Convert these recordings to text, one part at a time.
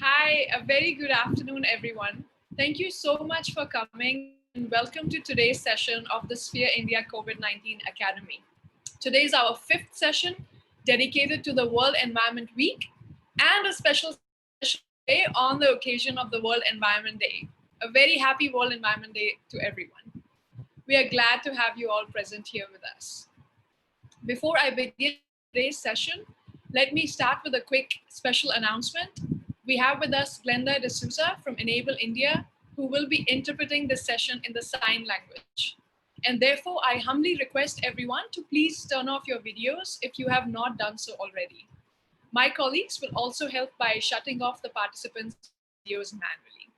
Hi, a very good afternoon, everyone. Thank you so much for coming and welcome to today's session of the Sphere India COVID-19 Academy. Today is our fifth session dedicated to the World Environment Week and a special session today on the occasion of the World Environment Day. A very happy World Environment Day to everyone. We are glad to have you all present here with us. Before I begin today's session, let me start with a quick special announcement. We have with us Glenda D'Souza from Enable India, who will be interpreting this session in the sign language. And therefore, I humbly request everyone to please turn off your videos if you have not done so already. My colleagues will also help by shutting off the participants' videos manually.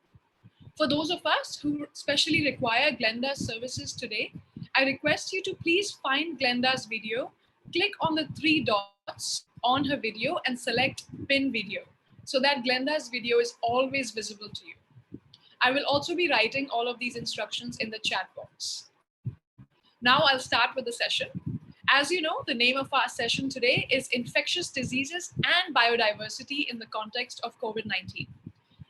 For those of us who specially require Glenda's services today, I request you to please find Glenda's video, click on the three dots on her video and select Pin Video so that Glenda's video is always visible to you. I will also be writing all of these instructions in the chat box. Now I'll start with the session. As you know, the name of our session today is Infectious Diseases and Biodiversity in the Context of COVID-19.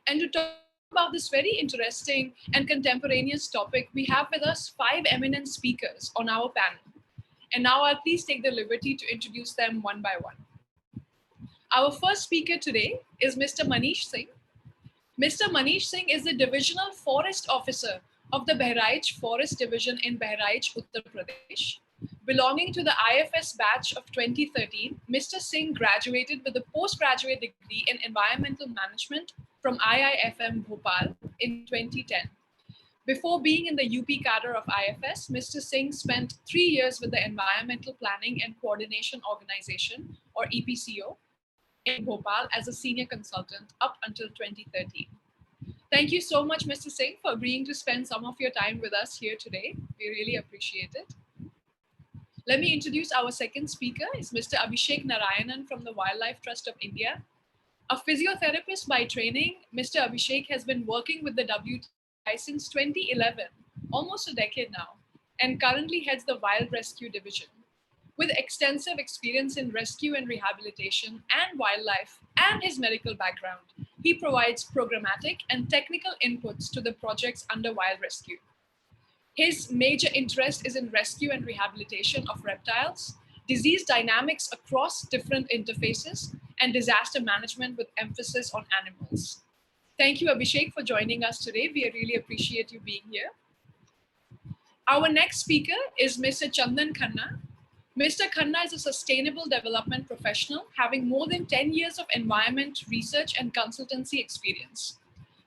And to talk about this very interesting and contemporaneous topic, we have with us 5 eminent speakers on our panel. And now I'll please take the liberty to introduce them one by one. Our first speaker today is Mr. Manish Singh. Mr. Manish Singh is the Divisional Forest Officer of the Bahraich Forest Division in Bahraich, Uttar Pradesh. Belonging to the IFS batch of 2013, Mr. Singh graduated with a postgraduate degree in Environmental Management from IIFM Bhopal in 2010. Before being in the UP cadre of IFS, Mr. Singh spent 3 years with the Environmental Planning and Coordination Organization, or EPCO, in Bhopal as a senior consultant up until 2013. Thank you so much, Mr. Singh, for agreeing to spend some of your time with us here today. We really appreciate it. Let me introduce our second speaker, is Mr. Abhishek Narayanan from the Wildlife Trust of India. A physiotherapist by training, Mr. Abhishek has been working with the WTI since 2011, almost a decade now, and currently heads the Wild Rescue Division. With extensive experience in rescue and rehabilitation and wildlife and his medical background, he provides programmatic and technical inputs to the projects under Wild Rescue. His major interest is in rescue and rehabilitation of reptiles, disease dynamics across different interfaces, and disaster management with emphasis on animals. Thank you, Abhishek, for joining us today. We really appreciate you being here. Our next speaker is Mr. Chandan Khanna. Mr. Khanna is a sustainable development professional having more than 10 years of environment research and consultancy experience.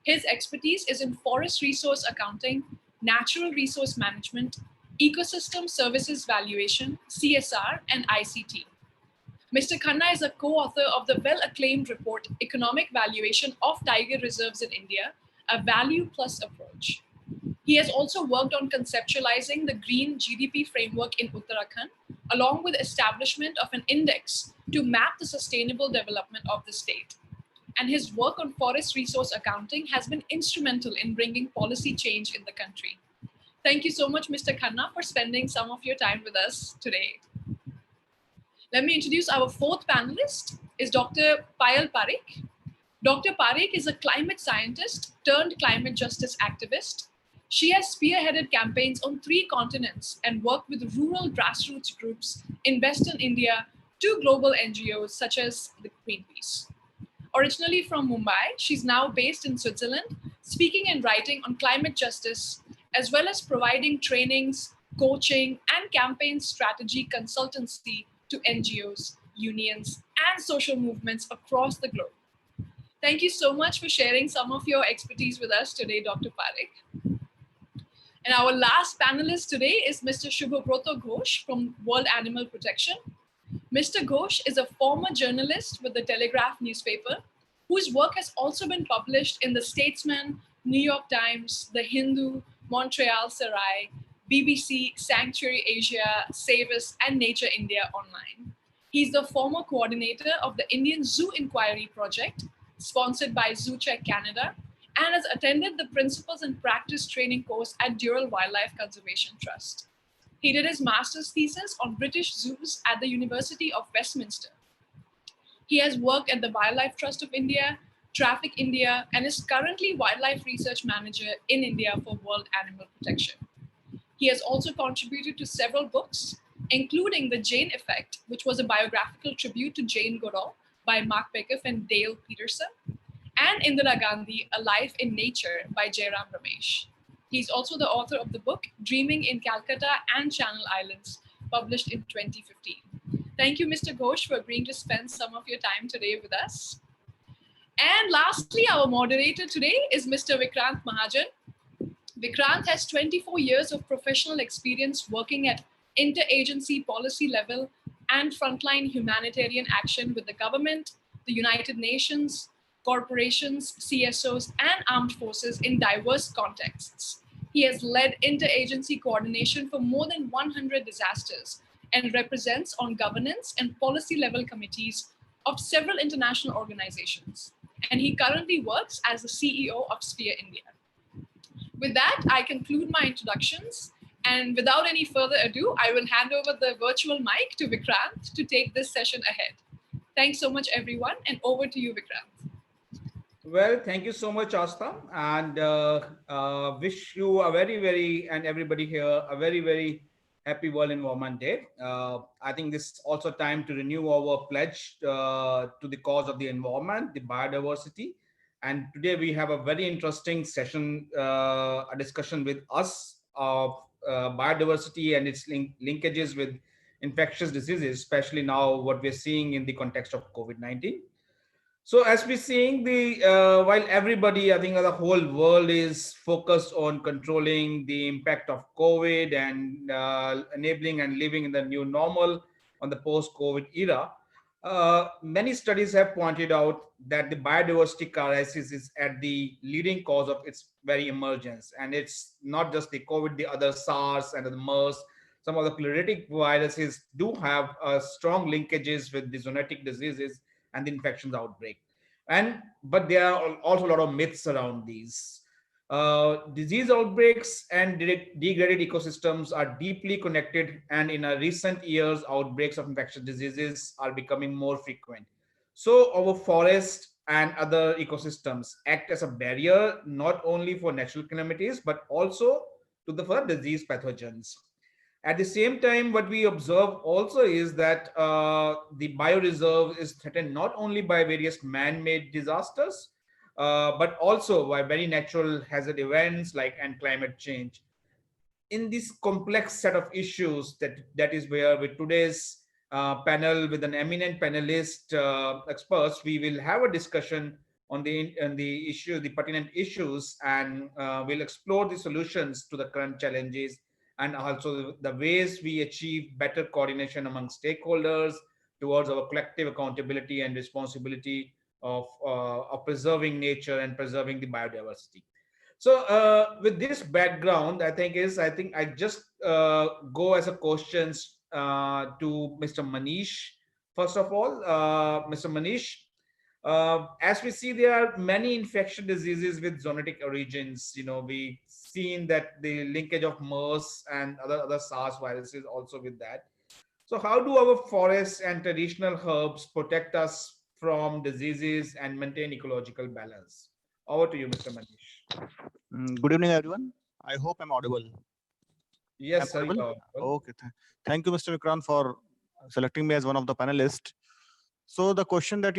His expertise is in forest resource accounting, natural resource management, ecosystem services valuation, CSR, and ICT. Mr. Khanna is a co-author of the well-acclaimed report, Economic Valuation of Tiger Reserves in India, a Value Plus Approach. He has also worked on conceptualizing the green GDP framework in Uttarakhand, along with establishment of an index to map the sustainable development of the state. And his work on forest resource accounting has been instrumental in bringing policy change in the country. Thank you so much, Mr. Khanna, for spending some of your time with us today. Let me introduce our fourth panelist, is Dr. Payal Parekh. Dr. Parekh is a climate scientist turned climate justice activist. She has spearheaded campaigns on 3 continents and worked with rural grassroots groups in Western India to global NGOs such as the Greenpeace. Originally from Mumbai, she's now based in Switzerland, speaking and writing on climate justice, as well as providing trainings, coaching, and campaign strategy consultancy to NGOs, unions, and social movements across the globe. Thank you so much for sharing some of your expertise with us today, Dr. Parekh. And our last panelist today is Mr. Shubhobroto Ghosh from World Animal Protection. Mr. Ghosh is a former journalist with the Telegraph newspaper, whose work has also been published in The Statesman, New York Times, The Hindu, Montreal Sarai, BBC, Sanctuary Asia, Savis, and Nature India Online. He's the former coordinator of the Indian Zoo Inquiry Project, sponsored by Zoo Check Canada, and has attended the Principles and Practice training course at Dural Wildlife Conservation Trust. He did his master's thesis on British zoos at the University of Westminster. He has worked at the Wildlife Trust of India, Traffic India, and is currently Wildlife Research Manager in India for World Animal Protection. He has also contributed to several books, including The Jane Effect, which was a biographical tribute to Jane Goodall by Mark Pickoff and Dale Peterson, and Indira Gandhi, A Life in Nature by Jairam Ramesh. He's also the author of the book Dreaming in Calcutta and Channel Islands, published in 2015. Thank you, Mr. Ghosh, for agreeing to spend some of your time today with us. And lastly, our moderator today is Mr. Vikrant Mahajan. Vikrant has 24 years of professional experience working at interagency policy level and frontline humanitarian action with the government, the United Nations, corporations, CSOs, and armed forces in diverse contexts. He has led interagency coordination for more than 100 disasters and represents on governance and policy level committees of several international organizations. And he currently works as the CEO of Sphere India. With that, I conclude my introductions. And without any further ado, I will hand over the virtual mic to Vikrant to take this session ahead. Thanks so much, everyone, and over to you, Vikrant. Well, thank you so much, Asta, and wish you a and everybody here a very happy World Environment Day. I think this is also time to renew our pledge to the cause of the environment, the biodiversity. And today we have a very interesting session, a discussion with us of biodiversity and its linkages with infectious diseases, especially now what we're seeing in the context of COVID-19. So as we're seeing while everybody, I think the whole world is focused on controlling the impact of COVID and enabling and living in the new normal on the post-COVID era, many studies have pointed out that the biodiversity crisis is at the leading cause of its very emergence. And it's not just the COVID, the other SARS and the MERS. Some of the pleuritic viruses do have strong linkages with the zoonotic diseases and the infections outbreak. But there are also a lot of myths around these. Disease outbreaks and degraded ecosystems are deeply connected, and in recent years, outbreaks of infectious diseases are becoming more frequent. So our forests and other ecosystems act as a barrier not only for natural calamities but also for disease pathogens. At the same time, what we observe also is that the bioreserve is threatened not only by various man-made disasters, but also by very natural hazard events like and climate change. In this complex set of issues, that is where with today's panel with an eminent panelist experts, we will have a discussion on the issue, the pertinent issues, and we'll explore the solutions to the current challenges and also the ways we achieve better coordination among stakeholders towards our collective accountability and responsibility of preserving nature and preserving the biodiversity. So with this background, I think I just go as a questions to Mr. Manish. First of all, Mr. Manish, as we see, there are many infectious diseases with zoonotic origins. You know, we seen that the linkage of MERS and other SARS viruses also with that. So how do our forests and traditional herbs protect us from diseases and maintain ecological balance? Over to you, Mr. Manish. Good evening, everyone. I hope I'm audible. Yes, sir. Okay. Thank you, Mr. Vikrant, for selecting me as one of the panelists. So the question that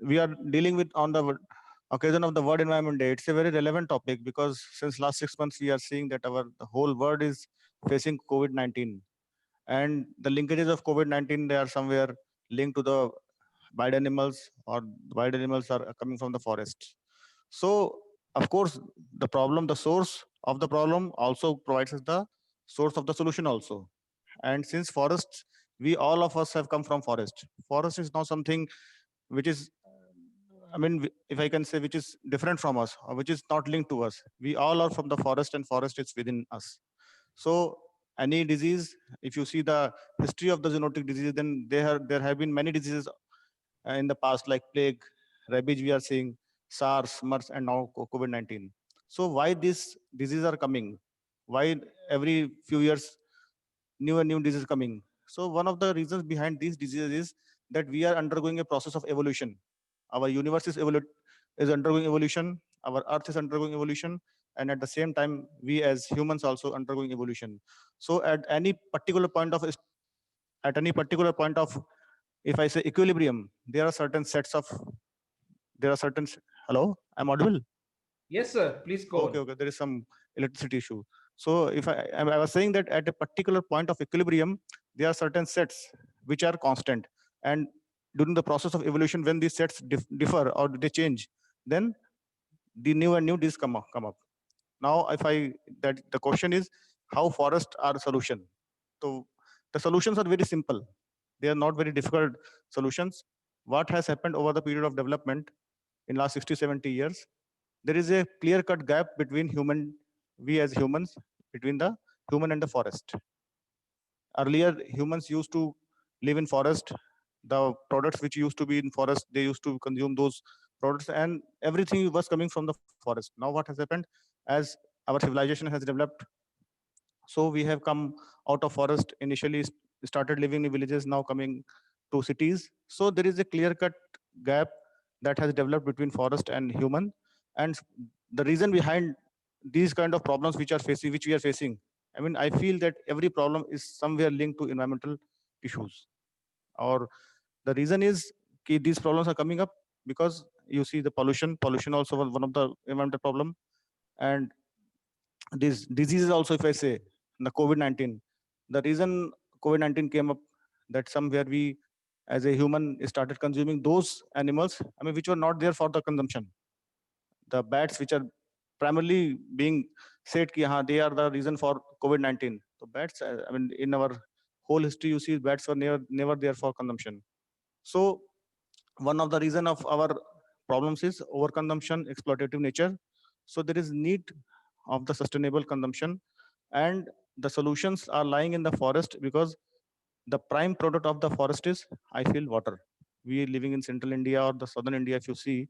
we are dealing with on the occasion of the World Environment Day, it's a very relevant topic because since last 6 months, we are seeing that the whole world is facing COVID-19. And the linkages of COVID-19, they are somewhere linked to the wild animals, or wild animals are coming from the forest. So, of course, the source of the problem also provides us the source of the solution also. And since forests, all of us have come from forest. Forest is not something which is, if I can say, which is different from us or which is not linked to us. We all are from the forest, and forest is within us. So any disease, if you see the history of the zoonotic disease, then there have been many diseases in the past, like plague, rabies we are seeing, SARS, MERS, and now COVID-19. So why these diseases are coming? Why every few years new and new diseases coming? So one of the reasons behind these diseases is that we are undergoing a process of evolution. Our universe is is undergoing evolution, our earth is undergoing evolution, and at the same time we as humans also undergoing evolution. So at any particular point of, if I say equilibrium, there are certain sets of, there are certain hello, I'm audible? Yes, sir. Please go Okay, on. okay, there is some electricity issue. So if I was saying that at a particular point of equilibrium, there are certain sets which are constant, and during the process of evolution, when these sets differ or they change, then the new and new diseases come up. Now, if I that the question is how forests are a solution. So the solutions are very simple. They are not very difficult solutions. What has happened over the period of development in last 60, 70 years? There is a clear-cut gap between we as humans, between the human and the forest. Earlier, humans used to live in forest. The products which used to be in forest, they used to consume those products, and everything was coming from the forest. Now, what has happened as our civilization has developed? So we have come out of forest. Initially, started living in villages. Now coming to cities. So there is a clear-cut gap that has developed between forest and human, and the reason behind these kind of problems which we are facing, I mean, I feel that every problem is somewhere linked to environmental issues. Or the reason is these problems are coming up because you see the pollution also was one of the environmental problem. And these diseases also, if I say the COVID-19, the reason COVID-19 came up, that somewhere we as a human started consuming those animals, I mean, which were not there for the consumption. The bats, which are primarily being said ki, they are the reason for COVID-19. So bats, I mean, in our whole history, you see bats were never there for consumption. So one of the reason of our problems is overconsumption, exploitative nature. So there is need of the sustainable consumption, and the solutions are lying in the forest, because the prime product of the forest is, I feel, water. We living in central India or the southern India, if you see,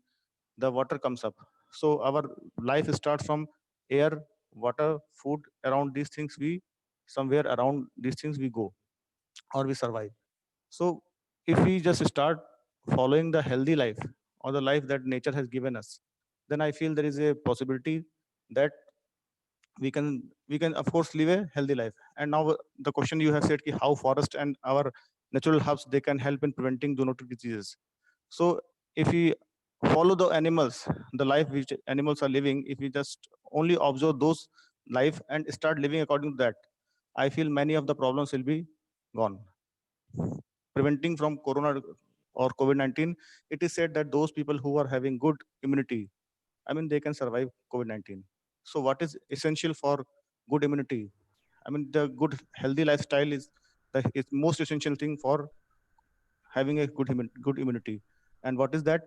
the water comes up. So our life starts from air, water, food. Around these things we, somewhere around these things we go, or we survive. So if we just start following the healthy life, or the life that nature has given us, then I feel there is a possibility that we can of course live a healthy life. And now the question you have said, ki how forest and our natural hubs, they can help in preventing zoonotic diseases. So if we follow the animals, the life which animals are living, if we just only observe those life and start living according to that, I feel many of the problems will be gone. Preventing from corona or COVID-19, it is said that those people who are having good immunity, I mean, they can survive COVID-19. So what is essential for good immunity? I mean, the good healthy lifestyle is the most essential thing for having a good immunity. And what is that?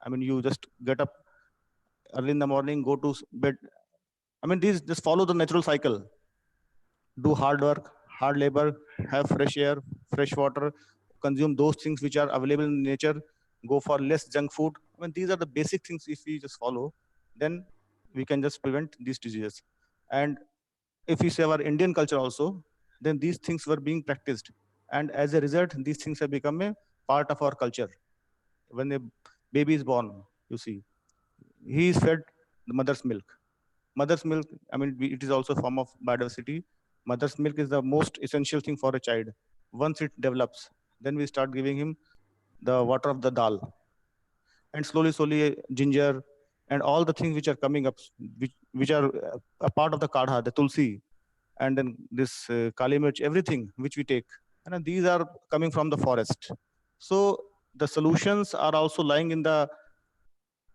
I mean, you just get up early in the morning, go to bed. I mean, these just follow the natural cycle. Do hard work, hard labor, have fresh air, fresh water, consume those things which are available in nature, go for less junk food. I mean, these are the basic things. If we just follow, then we can just prevent these diseases. And if we say our Indian culture also, then these things were being practiced. And as a result, these things have become a part of our culture. When a baby is born, you see, he is fed the mother's milk. Mother's milk, I mean, it is also a form of biodiversity. Mother's milk is the most essential thing for a child. Once it develops, then we start giving him the water of the dal. And slowly, ginger and all the things which are coming up, which are a part of the kadha, the tulsi, and then this kali mirch, everything which we take. And then these are coming from the forest. So the solutions are also lying in the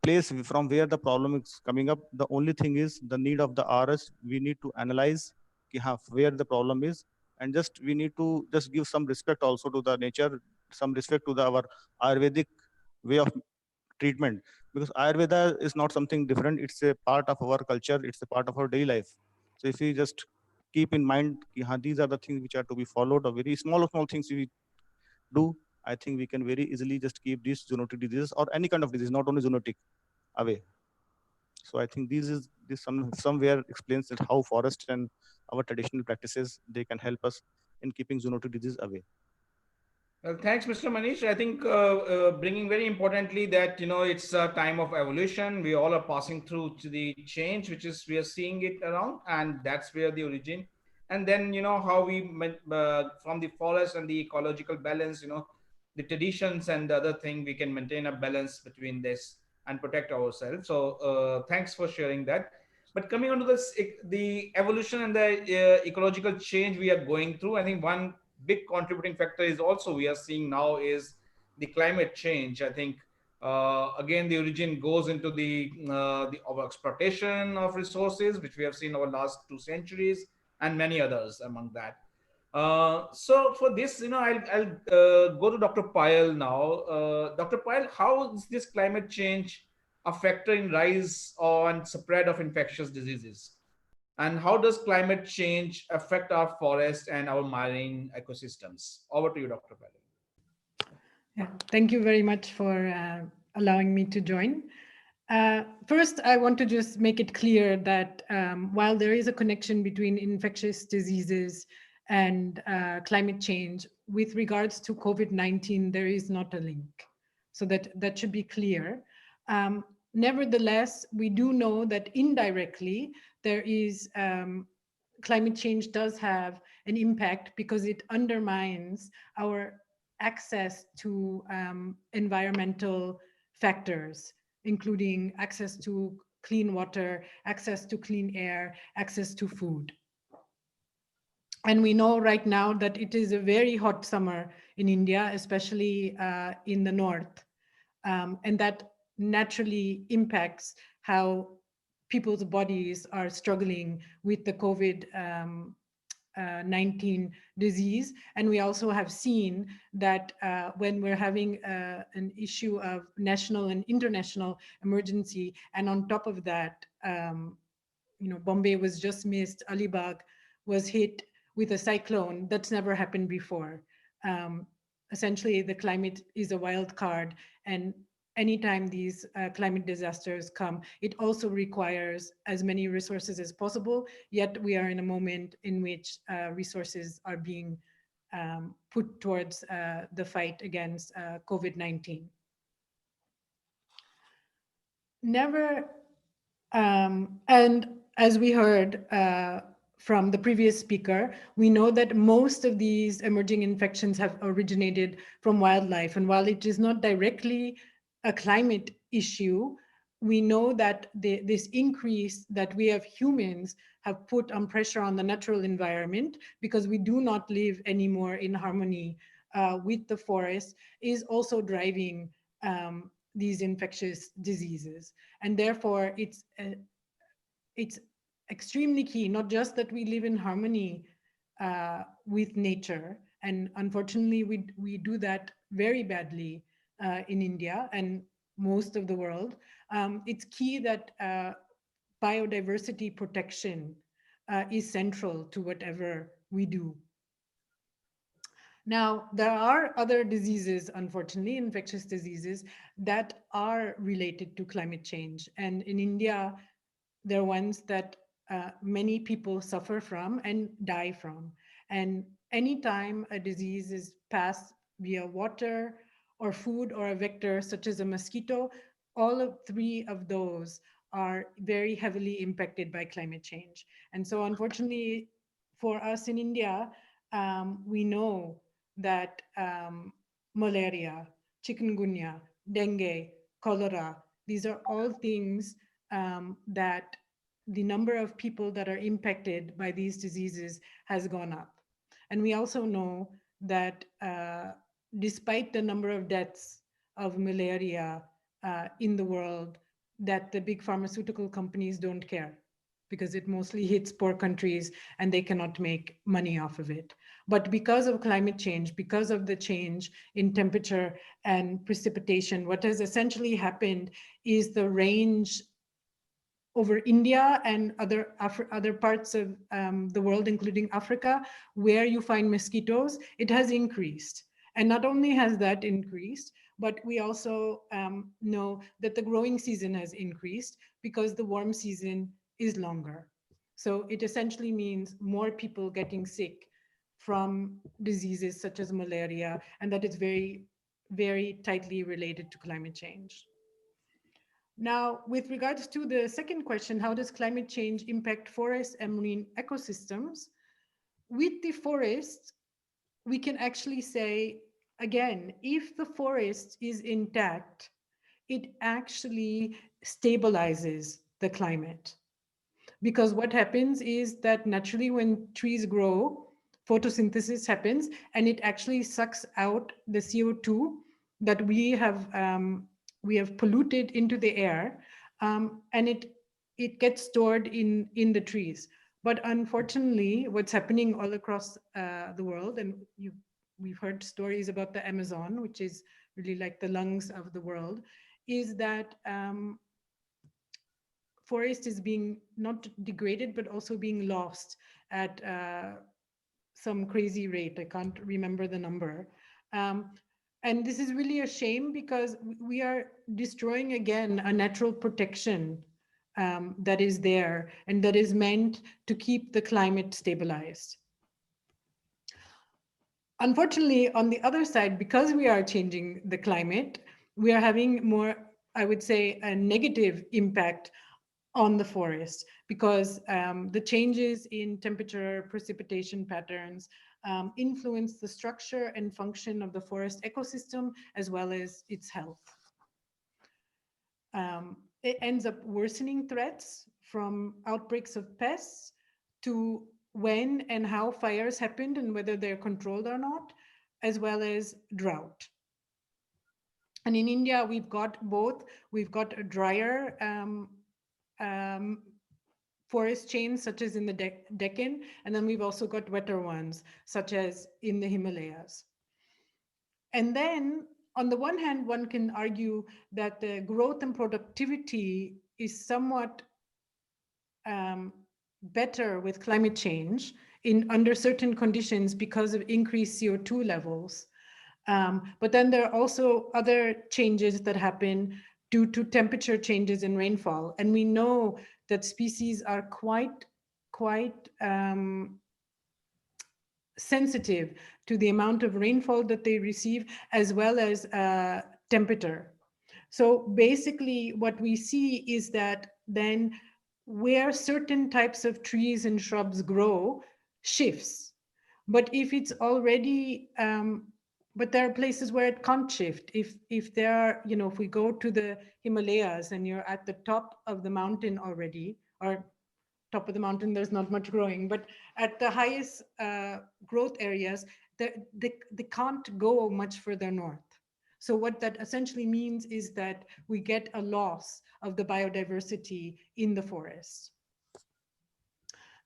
place from where the problem is coming up. The only thing is the need of the RS. We need to analyze where the problem is, and just we need to just give some respect also to the nature, some respect to our Ayurvedic way of treatment, because Ayurveda is not something different. It's a part of our culture. It's a part of our daily life. So if we just keep in mind these are the things which are to be followed, or very small things we do, I think we can very easily just keep these zoonotic diseases or any kind of disease, not only zoonotic, away. So I think this somewhere explains that how forest and our traditional practices, they can help us in keeping zoonotic disease away. Well, thanks, Mr. Manish. I think bringing very importantly that it's a time of evolution. We all are passing through to the change, which is we are seeing it around, and that's where the origin. And then how from the forest and the ecological balance, the traditions and the other thing, we can maintain a balance between this and protect ourselves. So thanks for sharing that. But coming on to this, the evolution and the ecological change we are going through, I think one big contributing factor is also we are seeing now is the climate change. I think again the origin goes into the over exploitation of resources, which we have seen over last 2 centuries, and many others among that. So for this, I'll go to Dr. Payal now. Dr. Payal, how is this climate change a factor in rise and spread of infectious diseases? And how does climate change affect our forest and our marine ecosystems? Over to you, Dr. Payal. Yeah, thank you very much for allowing me to join. First, I want to just make it clear that while there is a connection between infectious diseases and climate change, with regards to COVID-19, there is not a link. So that should be clear. Nevertheless, we do know that indirectly, there is climate change does have an impact because it undermines our access to environmental factors, including access to clean water, access to clean air, access to food. And we know right now that it is a very hot summer in India, especially in the north. And that naturally impacts how people's bodies are struggling with the COVID-19 disease. And we also have seen that when we're having an issue of national and international emergency, and on top of that, Bombay was just missed, Alibag was hit with a cyclone. That's never happened before. Essentially, the climate is a wild card, and anytime these climate disasters come, it also requires as many resources as possible, yet we are in a moment in which resources are being put towards the fight against COVID-19. Never, and as we heard from the previous speaker, we know that most of these emerging infections have originated from wildlife. And while it is not directly a climate issue, we know that this increase that we have humans have put on pressure on the natural environment, because we do not live anymore in harmony with the forest, is also driving these infectious diseases. And therefore, it's extremely key, not just that we live in harmony with nature, and unfortunately we do that very badly in India and most of the world. It's key that biodiversity protection is central to whatever we do. Now, there are other diseases, unfortunately, infectious diseases, that are related to climate change. And in India, they're ones that many people suffer from and die from. And anytime a disease is passed via water or food or a vector such as a mosquito, all of three of those are very heavily impacted by climate change. And so unfortunately for us in India, we know that malaria, chikungunya, dengue, cholera, these are all things that the number of people that are impacted by these diseases has gone up. And we also know that despite the number of deaths of malaria in the world, that the big pharmaceutical companies don't care, because it mostly hits poor countries and they cannot make money off of it. But because of climate change, because of the change in temperature and precipitation, what has essentially happened is the range over India and other parts of the world, including Africa, where you find mosquitoes, it has increased. And not only has that increased, but we also know that the growing season has increased because the warm season is longer. So it essentially means more people getting sick from diseases such as malaria, and that is very, very tightly related to climate change. Now, with regards to the second question, how does climate change impact forests and marine ecosystems? With the forest, we can actually say, again, if the forest is intact, it actually stabilizes the climate. Because what happens is that naturally when trees grow, photosynthesis happens and it actually sucks out the CO2 that we have polluted into the air, and it gets stored in the trees. But unfortunately, what's happening all across the world, and we've heard stories about the Amazon, which is really like the lungs of the world, is that forest is being not degraded, but also being lost at some crazy rate. I can't remember the number. And this is really a shame because we are destroying again a natural protection that is there and that is meant to keep the climate stabilized. Unfortunately, on the other side, because we are changing the climate, we are having more, I would say, a negative impact on the forest because the changes in temperature, precipitation patterns influence the structure and function of the forest ecosystem as well as its health. It ends up worsening threats from outbreaks of pests to when and how fires happened and whether they're controlled or not, as well as drought. And in India, we've got both. We've got a drier forest chains, such as in the Deccan, and then we've also got wetter ones, such as in the Himalayas. And then, on the one hand, one can argue that the growth and productivity is somewhat better with climate change under certain conditions because of increased CO2 levels. But then there are also other changes that happen due to temperature changes in rainfall. And we know that species are quite sensitive to the amount of rainfall that they receive, as well as temperature. So basically what we see is that then where certain types of trees and shrubs grow shifts. But if it's already, but there are places where it can't shift. If there are, you know, if we go to the Himalayas and you're at the top of the mountain already, or top of the mountain, there's not much growing, but at the highest growth areas, they can't go much further north. So what that essentially means is that we get a loss of the biodiversity in the forest.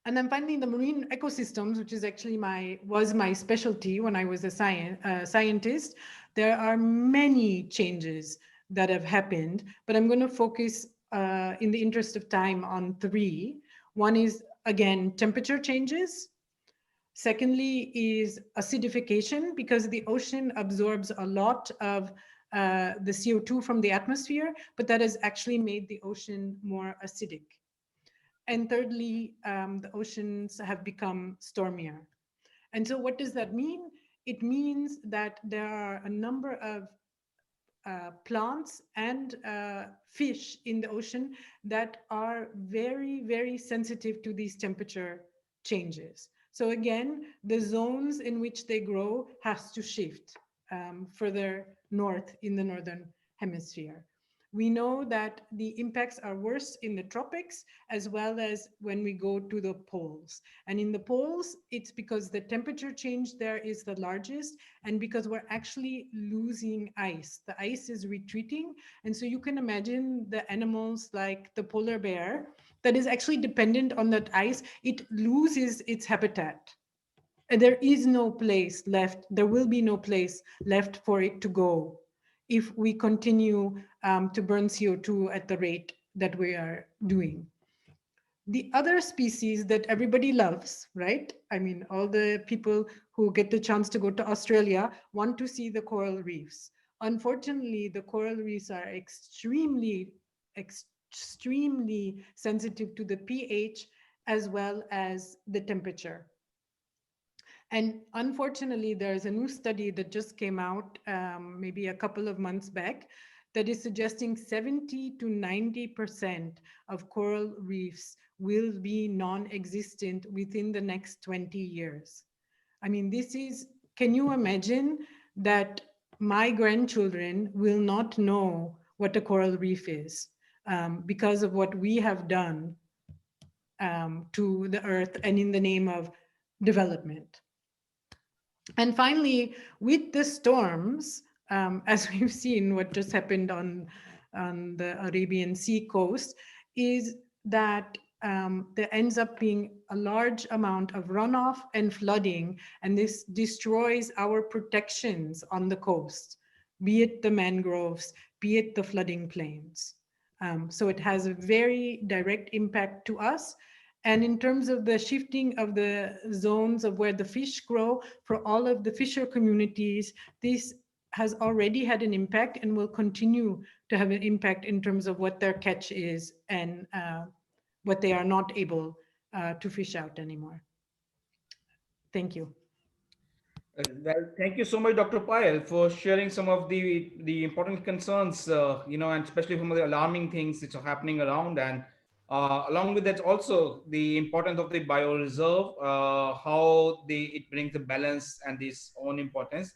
And then finally, the marine ecosystems, which is actually was my specialty when I was a scientist, there are many changes that have happened, but I'm going to focus in the interest of time on three. One is, again, temperature changes. Secondly is acidification, because the ocean absorbs a lot of the CO2 from the atmosphere, but that has actually made the ocean more acidic. And thirdly, the oceans have become stormier. And so what does that mean? It means that there are a number of plants and fish in the ocean that are very, very sensitive to these temperature changes. So again, the zones in which they grow has to shift further north in the northern hemisphere. We know that the impacts are worse in the tropics as well as when we go to the poles. And in the poles, it's because the temperature change there is the largest and because we're actually losing ice. The ice is retreating. And so you can imagine the animals like the polar bear that is actually dependent on that ice, it loses its habitat. And there is no place left, there will be no place left for it to go if we continue to burn CO2 at the rate that we are doing. The other species that everybody loves, right? I mean, all the people who get the chance to go to Australia want to see the coral reefs. Unfortunately, the coral reefs are extremely sensitive to the pH as well as the temperature. And unfortunately, there's a new study that just came out maybe a couple of months back that is suggesting 70 to 90% of coral reefs will be non-existent within the next 20 years. I mean, this is, can you imagine that my grandchildren will not know what a coral reef is because of what we have done to the earth and in the name of development. And finally, with the storms, as we've seen what just happened on the Arabian Sea coast, is that there ends up being a large amount of runoff and flooding, and this destroys our protections on the coast, be it the mangroves, be it the flooding plains. So it has a very direct impact to us. And in terms of the shifting of the zones of where the fish grow, for all of the fisher communities, this has already had an impact and will continue to have an impact in terms of what their catch is and what they are not able to fish out anymore. Thank you. Well, thank you so much, Dr. Payal, for sharing some of the important concerns, and especially some of the alarming things which are happening around. And along with that, also the importance of the bioreserve, how it brings the balance and its own importance.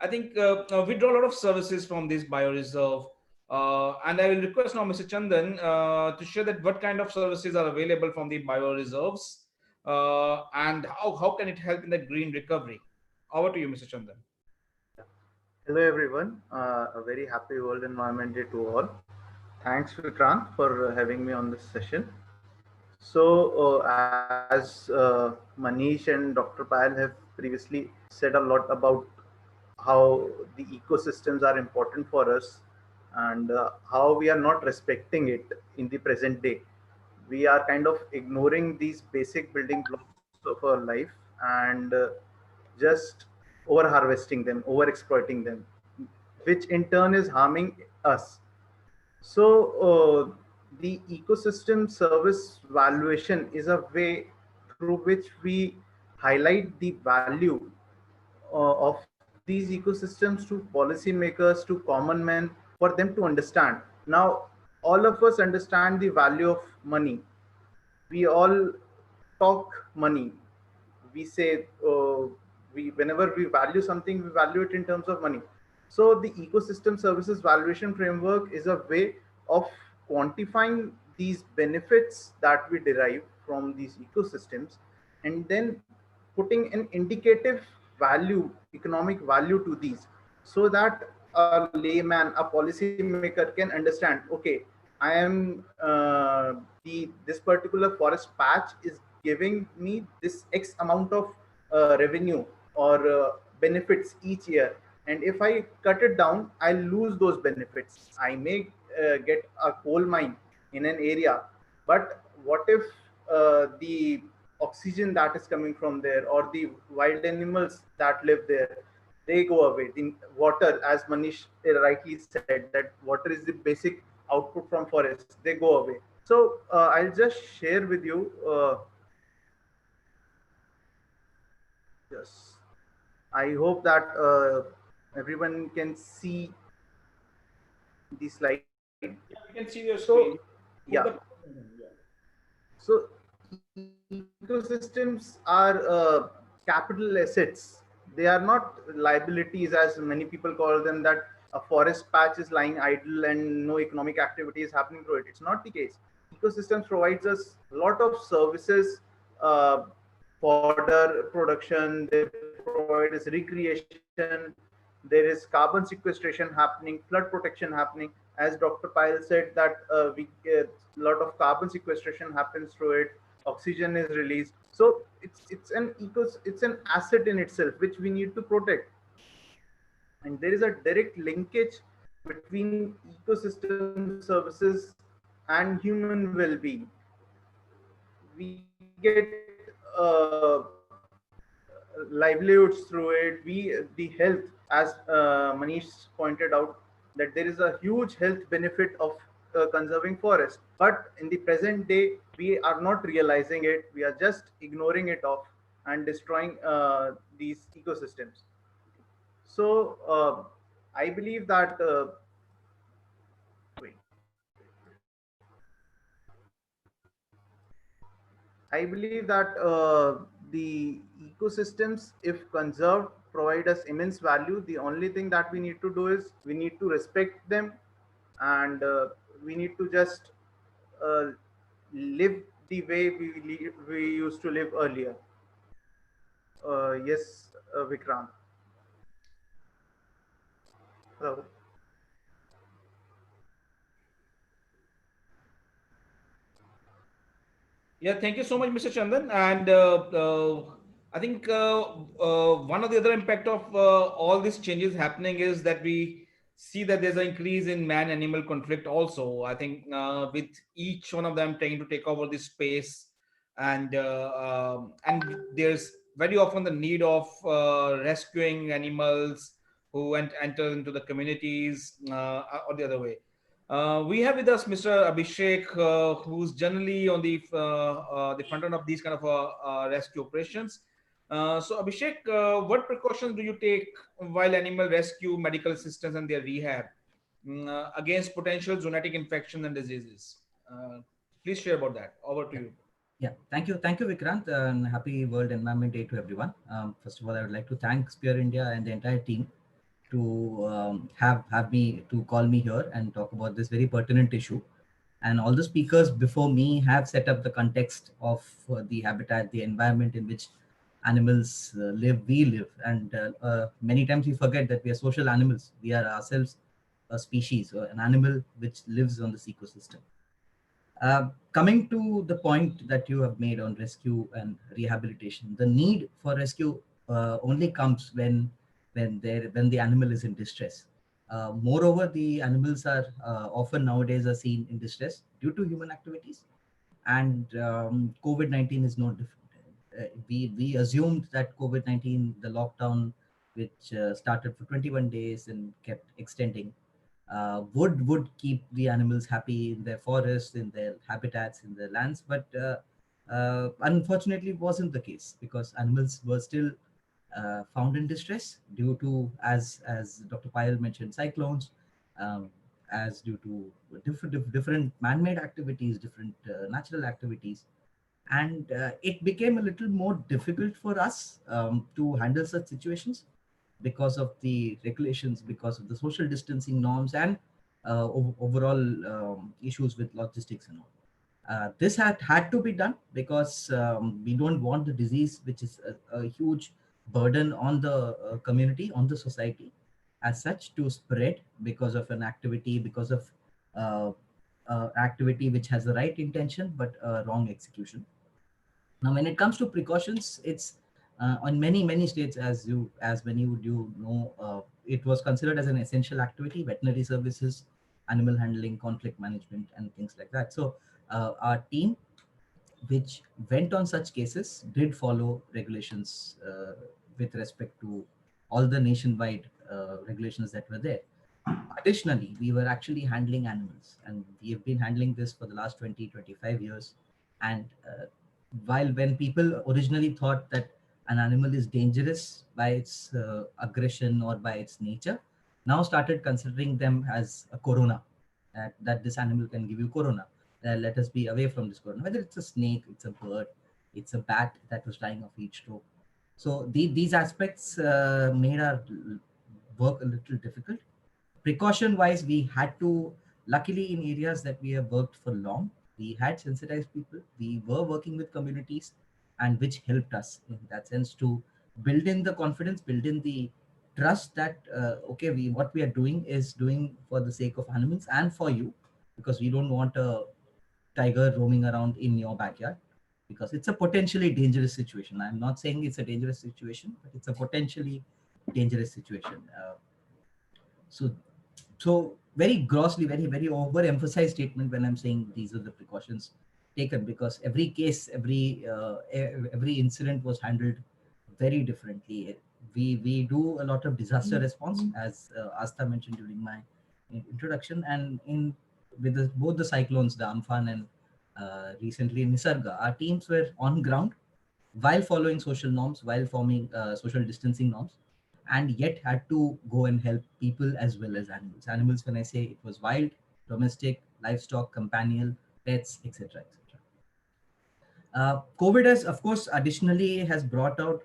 I think we draw a lot of services from this bioreserve. And I will request now Mr. Chandan to share that what kind of services are available from the bioreserves and how can it help in the green recovery. Over to you, Mr. Chandan. Hello everyone, a very happy World Environment Day to all. Thanks Vikrant for having me on this session. So as Manish and Dr. Payal have previously said a lot about how the ecosystems are important for us and how we are not respecting it in the present day. We are kind of ignoring these basic building blocks of our life and just over harvesting them, over exploiting them, which in turn is harming us. So the ecosystem service valuation is a way through which we highlight the value of these ecosystems to policymakers, to common men, for them to understand. Now, all of us understand the value of money. We all talk money. We say we whenever we value something, we value it in terms of money. So the ecosystem services valuation framework is a way of quantifying these benefits that we derive from these ecosystems and then putting an indicative value, economic value to these, so that a layman, a policymaker can understand, okay, I am this particular forest patch is giving me this X amount of revenue or benefits each year. And if I cut it down, I lose those benefits. I may get a coal mine in an area, but what if the oxygen that is coming from there or the wild animals that live there, they go away. The water, as Manish rightly said, that water is the basic output from forests, they go away. So I'll just share with you. Yes, I hope that everyone can see the slide. You can see your So, screen. yeah. So ecosystems are capital assets. They are not liabilities, as many people call them, that a forest patch is lying idle and no economic activity is happening through it. It's not the case. Ecosystems provides us a lot of services, fodder production, they provide us recreation, there is carbon sequestration happening, flood protection happening. As Dr. Payal said, that we get a lot of carbon sequestration happens through it, oxygen is released. So it's an asset in itself which we need to protect. And there is a direct linkage between ecosystem services and human well-being. We get livelihoods through it. The health, as Manish pointed out, that there is a huge health benefit of conserving forest. But in the present day, we are not realizing it. We are just ignoring it off, and destroying these ecosystems. So I believe that wait, I believe that the ecosystems, if conserved, provide us immense value. The only thing that we need to do is we need to respect them, and we need to just uh, live the way we used to live earlier. Yes, Vikrant. Hello. Yeah, thank you so much, Mr. Chandan. And I think one of the other impact of all these changes happening is that we see that there's an increase in man-animal conflict also. I think with each one of them trying to take over this space, and there's very often the need of rescuing animals who enter into the communities or the other way. We have with us Mr. Abhishek, who's generally on the front end of these kind of rescue operations. So, Abhishek, what precautions do you take while animal rescue, medical assistance, and their rehab against potential zoonotic infections and diseases? Please share about that. Over to Yeah, you. yeah. Thank you, Vikrant, and happy World Environment Day to everyone. First of all, I would like to thank Spear India and the entire team to have me to call me here and talk about this very pertinent issue. And all the speakers before me have set up the context of the habitat, the environment in which animals live, we live. And many times we forget that we are social animals. We are ourselves a species, or an animal which lives on this ecosystem. Coming to the point that you have made on rescue and rehabilitation, the need for rescue only comes when the animal is in distress. Moreover, the animals are often nowadays are seen in distress due to human activities, and COVID-19 is no different. We assumed that COVID-19, the lockdown, which started for 21 days and kept extending, would keep the animals happy in their forests, in their habitats, in their lands. But unfortunately, it wasn't the case, because animals were still found in distress due to, as Dr. Payal mentioned, cyclones, um, as due to different man-made activities, different natural activities. And it became a little more difficult for us to handle such situations because of the regulations, because of the social distancing norms, and overall issues with logistics and all. This had to be done because we don't want the disease, which is a huge burden on the community, on the society as such, to spread because of an activity, because of uh, activity which has the right intention but wrong execution. Now, when it comes to precautions, it's on many states, as many would you know, it was considered as an essential activity: veterinary services, animal handling, conflict management, and things like that. So, our team, which went on such cases, did follow regulations with respect to all the nationwide regulations that were there. Additionally, we were actually handling animals, and we have been handling this for the last 20-25 years. And while when people originally thought that an animal is dangerous by its aggression or by its nature, now started considering them as a corona, that this animal can give you corona. Let us be away from this corona. Whether it's a snake, it's a bird, it's a bat that was dying of heat stroke. So these aspects made our work a little difficult. Precaution wise, we had to, luckily in areas that we have worked for long, we had sensitized people, we were working with communities, and which helped us in that sense to build in the confidence, build in the trust that okay, we what we are doing is doing for the sake of animals and for you, because we don't want a tiger roaming around in your backyard, because it's a potentially dangerous situation. I'm not saying it's a dangerous situation, but it's a potentially dangerous situation. So very grossly, very overemphasized statement when I'm saying these are the precautions taken, because every case, every incident was handled very differently. We do a lot of disaster response, as Asta mentioned during my introduction, and in with both the cyclones, the Amphan and recently Nisarga, our teams were on ground. while following social norms, while forming social distancing norms, and yet had to go and help people as well as animals. Animals, when I say, it was wild, domestic, livestock, companion, pets, etc., etc. COVID has, of course, additionally has brought out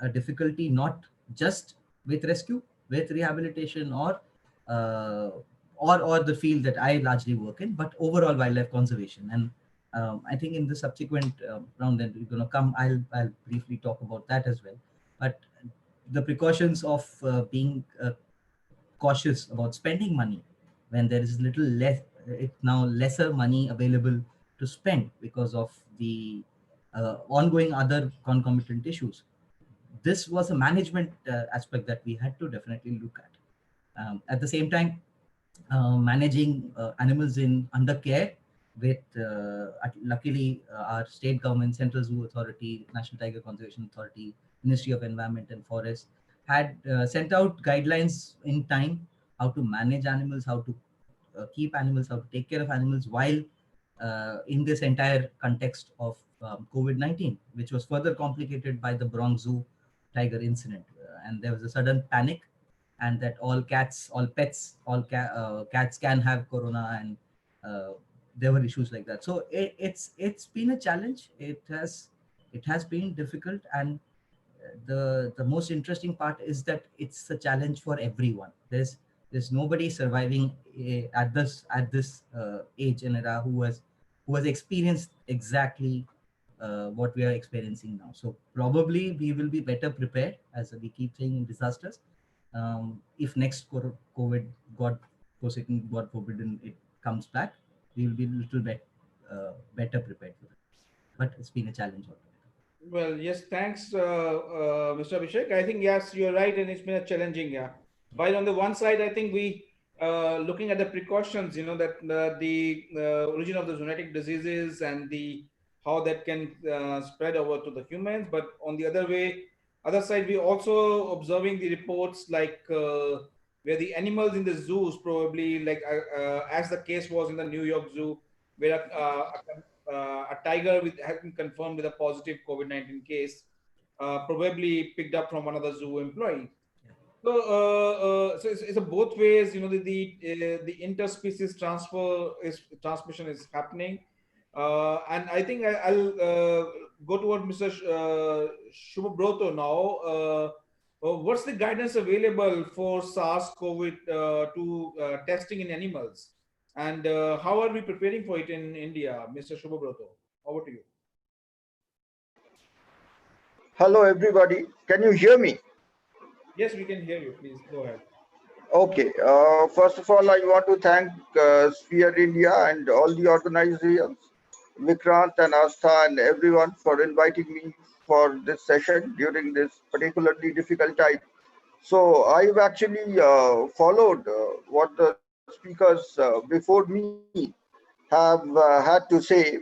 a difficulty not just with rescue, with rehabilitation, uh, or the field that I largely work in, but overall wildlife conservation. And I think in the subsequent round that we're going to come, I'll briefly talk about that as well. But the precautions of being cautious about spending money when there is little less, it now lesser money available to spend because of the ongoing other concomitant issues. This was a management aspect that we had to definitely look at. At the same time, managing animals in under care with luckily our state government, Central Zoo Authority, National Tiger Conservation Authority, Ministry of Environment and Forest had sent out guidelines in time how to manage animals, how to keep animals, how to take care of animals while in this entire context of COVID-19, which was further complicated by the Bronx Zoo tiger incident. And there was a sudden panic, and that all cats, all pets, cats can have corona, and there were issues like that. So it's been a challenge. It has been difficult, and the most interesting part is that it's a challenge for everyone. There's nobody surviving at this age and era who has experienced exactly what we are experiencing now. So probably we will be better prepared, as we keep saying in disasters. If next COVID, God forbidden, it comes back, we will be a little bit better prepared for it. But it's been a challenge altogether. Well, yes, thanks, Mr. Abhishek. I think, yes, you're right, and it's been a challenging, yeah. While on the one side, I think we, looking at the precautions, that the origin of the zoonotic diseases and the how that can spread over to the humans, but on the other side, we also observing the reports like where the animals in the zoos probably like as the case was in the New York Zoo, where a tiger has been confirmed with a positive COVID-19 case, probably picked up from another zoo employee. So it's a both ways. The interspecies transmission is happening, and I think I'll go toward Mr. Shubhobroto now. What's the guidance available for SARS-CoV-2 testing in animals? And how are we preparing for it in India? Mr. Shubhobroto, over to you. Hello, everybody. Can you hear me? Yes, we can hear you. Please go ahead. Okay. First of all, I want to thank Sphere India and all the organizations, Vikrant and Astha and everyone for inviting me for this session during this particularly difficult time. So I've actually followed what the speakers before me have had to say,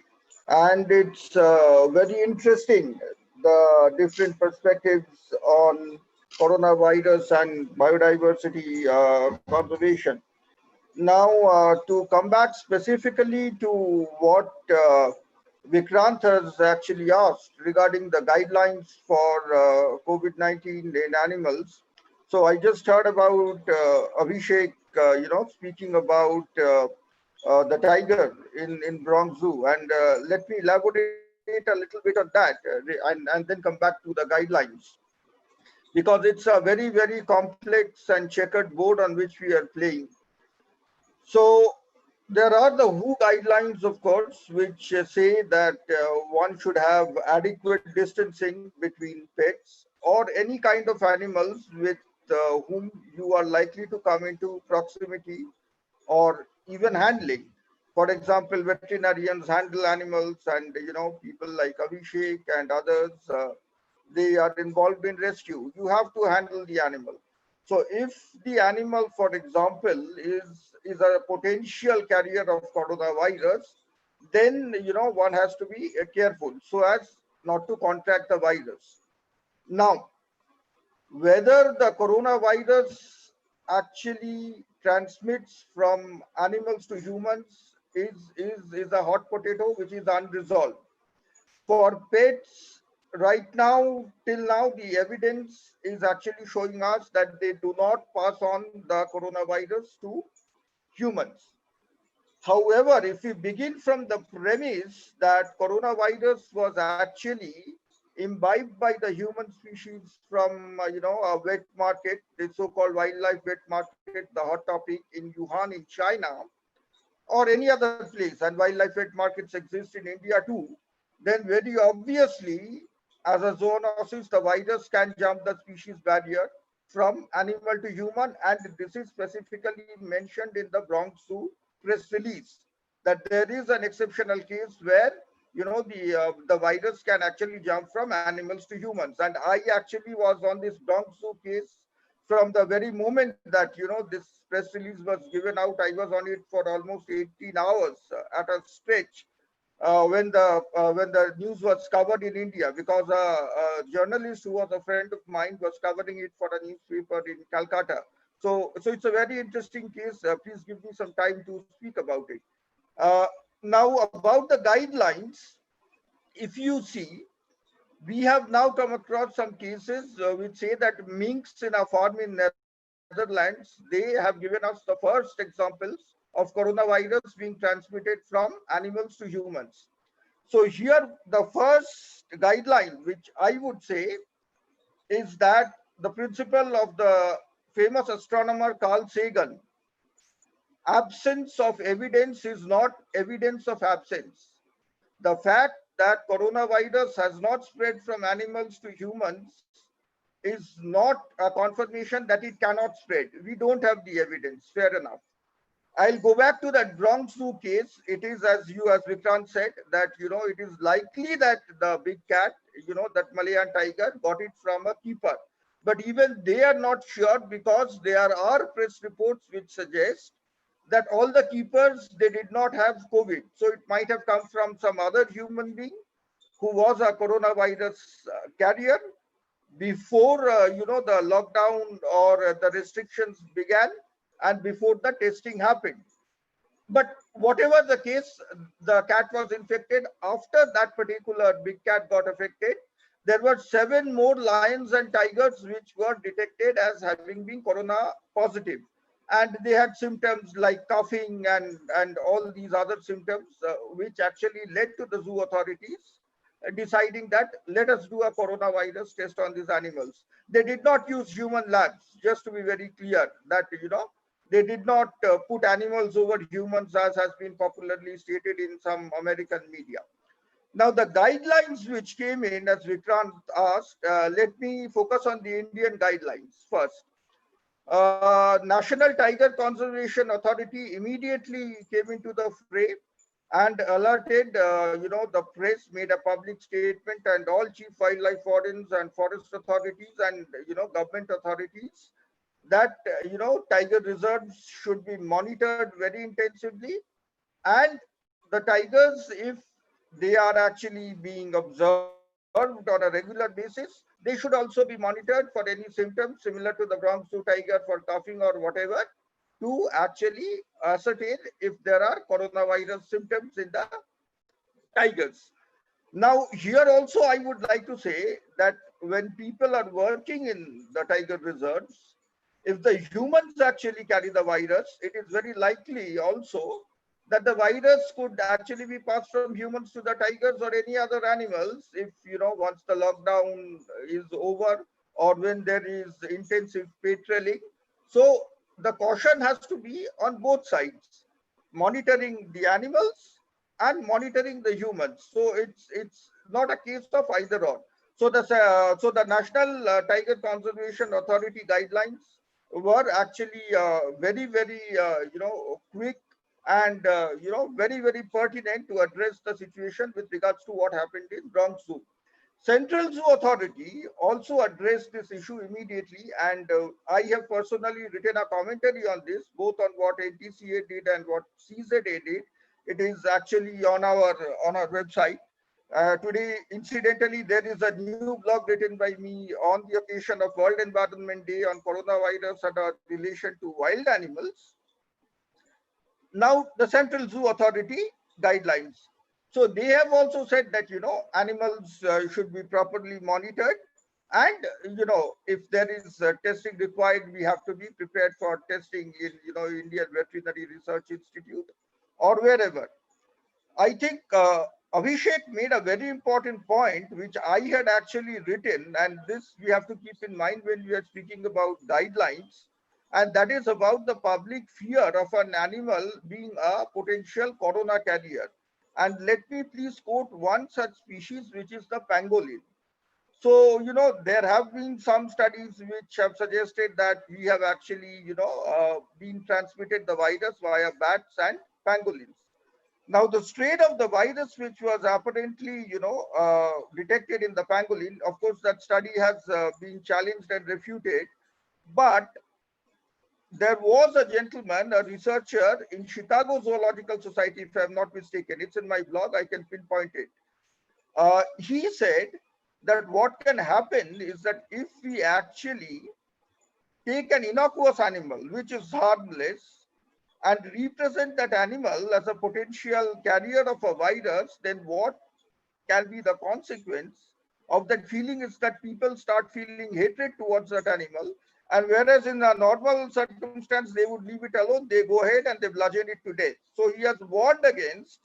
and it's very interesting, the different perspectives on coronavirus and biodiversity conservation. Now, to come back specifically to what Vikrant has actually asked regarding the guidelines for COVID-19 in animals. So I just heard about Abhishek, speaking about the tiger in Bronx Zoo, and let me elaborate a little bit on that, and then come back to the guidelines, because it's a very, very complex and checkered board on which we are playing. So there are the WHO guidelines, of course, which say that one should have adequate distancing between pets or any kind of animals with whom you are likely to come into proximity or even handling. For example, veterinarians handle animals, and people like Abhishek and others, they are involved in rescue. You have to handle the animal. So if the animal, for example, is a potential carrier of coronavirus, then one has to be careful so as not to contract the virus. Now, whether the coronavirus actually transmits from animals to humans is a hot potato which is unresolved. For pets, right now, till now, the evidence is actually showing us that they do not pass on the coronavirus to humans. However, if we begin from the premise that coronavirus was actually imbibed by the human species from, a wet market, the so-called wildlife wet market, the hot topic in Wuhan in China, or any other place, and wildlife wet markets exist in India too, then very obviously, as a zoonosis, the virus can jump the species barrier from animal to human, and this is specifically mentioned in the Bronx Zoo press release, that there is an exceptional case where the virus can actually jump from animals to humans. And I actually was on this Bronx Zoo case from the very moment that this press release was given out. I was on it for almost 18 hours at a stretch when the news was covered in India, because a journalist who was a friend of mine was covering it for a newspaper in Calcutta. So it's a very interesting case. Please give me some time to speak about it. Uh, Now about the guidelines, if you see, we have now come across some cases which say that minks in a farm in Netherlands, they have given us the first examples of coronavirus being transmitted from animals to humans. So here the first guideline, which I would say, is that the principle of the famous astronomer Carl Sagan: absence of evidence is not evidence of absence. The fact that coronavirus has not spread from animals to humans is not a confirmation that it cannot spread. We don't have the evidence. Fair enough. I'll go back to that Bronx Zoo case. It is, as Vikrant said, that it is likely that the big cat, that Malayan tiger, got it from a keeper. But even they are not sure, because there are press reports which suggest that all the keepers, they did not have COVID. So it might have come from some other human being who was a coronavirus carrier before the lockdown or the restrictions began, and before the testing happened. But whatever the case, the cat was infected. After that particular big cat got affected, there were 7 more lions and tigers which were detected as having been corona positive, and they had symptoms like coughing and all these other symptoms, which actually led to the zoo authorities deciding that let us do a coronavirus test on these animals. They did not use human labs, just to be very clear, that they did not put animals over humans, as has been popularly stated in some American media. Now, the guidelines which came in, as Vikrant asked, let me focus on the Indian guidelines first. National Tiger Conservation Authority immediately came into the fray and alerted, the press, made a public statement, and all chief wildlife wardens and forest authorities and, government authorities, that, tiger reserves should be monitored very intensively. And the tigers, if they are actually being observed on a regular basis, they should also be monitored for any symptoms similar to the Bronx Zoo tiger for coughing or whatever, to actually ascertain if there are coronavirus symptoms in the tigers. Now, here also I would like to say that when people are working in the tiger reserves, if the humans actually carry the virus, it is very likely also that the virus could actually be passed from humans to the tigers or any other animals, if, once the lockdown is over, or when there is intensive patrolling. So the caution has to be on both sides, monitoring the animals and monitoring the humans. So it's not a case of either or. So the National Tiger Conservation Authority guidelines were actually very quick and very pertinent to address the situation with regards to what happened in Bronx Zoo. Central Zoo Authority also addressed this issue immediately, and I have personally written a commentary on this, both on what NTCA did and what CZA did. It is actually on our website. Today, incidentally, there is a new blog written by me on the occasion of World Environment Day on coronavirus and our relation to wild animals. Now, the Central Zoo Authority guidelines. So they have also said that, animals should be properly monitored. And, if there is testing required, we have to be prepared for testing in, Indian Veterinary Research Institute or wherever. I think Abhishek made a very important point, which I had actually written, and this we have to keep in mind when we are speaking about guidelines, and that is about the public fear of an animal being a potential corona carrier. And let me please quote one such species, which is the pangolin. So, there have been some studies which have suggested that we have actually, been transmitted the virus via bats and pangolins. Now, the strain of the virus, which was apparently, detected in the pangolin, of course, that study has been challenged and refuted. But there was a gentleman, a researcher in Chicago Zoological Society, if I'm not mistaken. It's in my blog, I can pinpoint it. He said that what can happen is that if we actually take an innocuous animal, which is harmless, and represent that animal as a potential carrier of a virus, then what can be the consequence of that feeling is that people start feeling hatred towards that animal. And whereas in a normal circumstance, they would leave it alone, they go ahead and they bludgeon it to death. So he has warned against,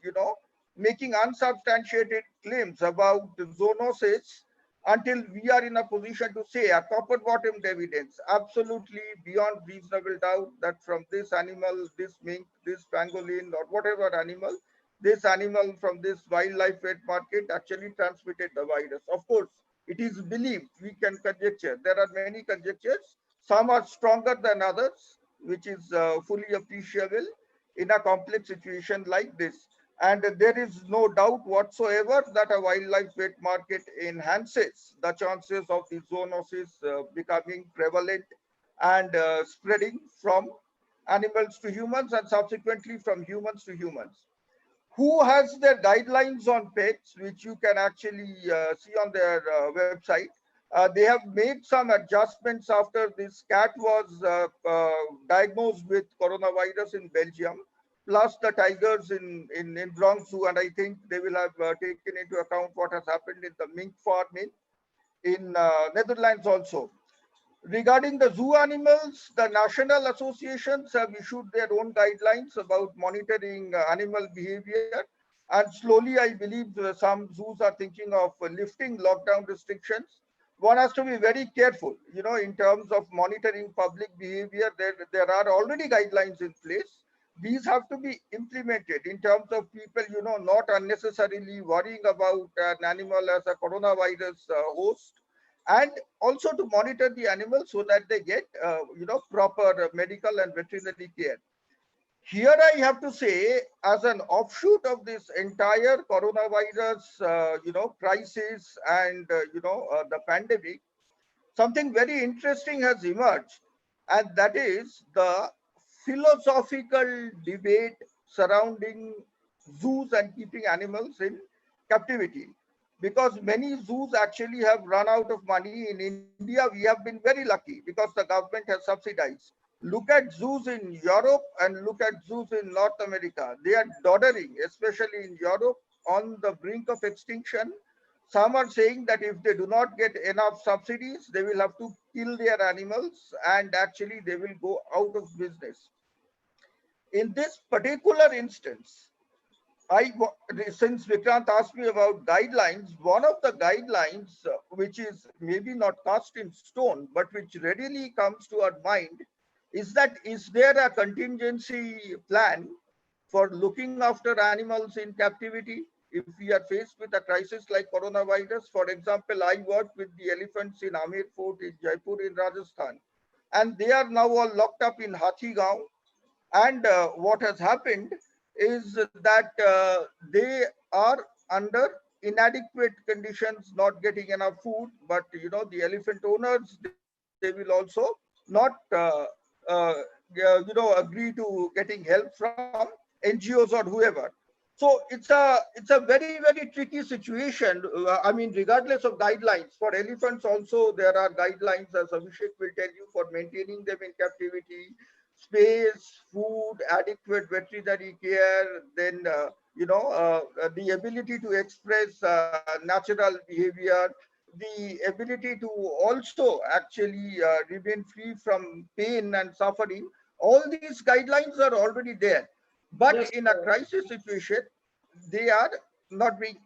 making unsubstantiated claims about zoonosis until we are in a position to say a copper-bottomed evidence, absolutely beyond reasonable doubt, that from this animal, this mink, this pangolin, or whatever animal, this animal from this wildlife wet market actually transmitted the virus. Of course, it is believed, we can conjecture. There are many conjectures. Some are stronger than others, which is fully appreciable in a complex situation like this. And there is no doubt whatsoever that a wildlife wet market enhances the chances of the zoonosis becoming prevalent and spreading from animals to humans and subsequently from humans to humans. Who has their guidelines on pets, which you can actually see on their website. They have made some adjustments after this cat was diagnosed with coronavirus in Belgium, plus the tigers in Bronx Zoo, and I think they will have taken into account what has happened in the mink farm in Netherlands also. Regarding the zoo animals, the national associations have issued their own guidelines about monitoring animal behavior. And slowly, I believe some zoos are thinking of lifting lockdown restrictions. One has to be very careful, in terms of monitoring public behavior. There are already guidelines in place. These have to be implemented in terms of people, not unnecessarily worrying about an animal as a coronavirus host, and also to monitor the animals so that they get proper medical and veterinary care. Here I have to say, as an offshoot of this entire coronavirus crisis and the pandemic, something very interesting has emerged, and that is the philosophical debate surrounding zoos and keeping animals in captivity. Because many zoos actually have run out of money. In India, we have been very lucky because the government has subsidized. Look at zoos in Europe and look at zoos in North America. They are doddering, especially in Europe, on the brink of extinction. Some are saying that if they do not get enough subsidies, they will have to kill their animals and actually they will go out of business. In this particular instance, since Vikrant asked me about guidelines, one of the guidelines, which is maybe not cast in stone, but which readily comes to our mind, is that is there a contingency plan for looking after animals in captivity if we are faced with a crisis like coronavirus? For example, I work with the elephants in Amir Fort in Jaipur in Rajasthan, and they are now all locked up in Hathigao. And what has happened is that they are under inadequate conditions, not getting enough food. But the elephant owners, they will also not agree to getting help from NGOs or whoever. So it's a very tricky situation. I mean, regardless of guidelines for elephants, also there are guidelines, as Abhishek will tell you, for maintaining them in captivity. space, food, adequate veterinary care, then the ability to express natural behavior, the ability to also actually remain free from pain and suffering. All these guidelines are already there, but Yes. in a crisis situation, they are not being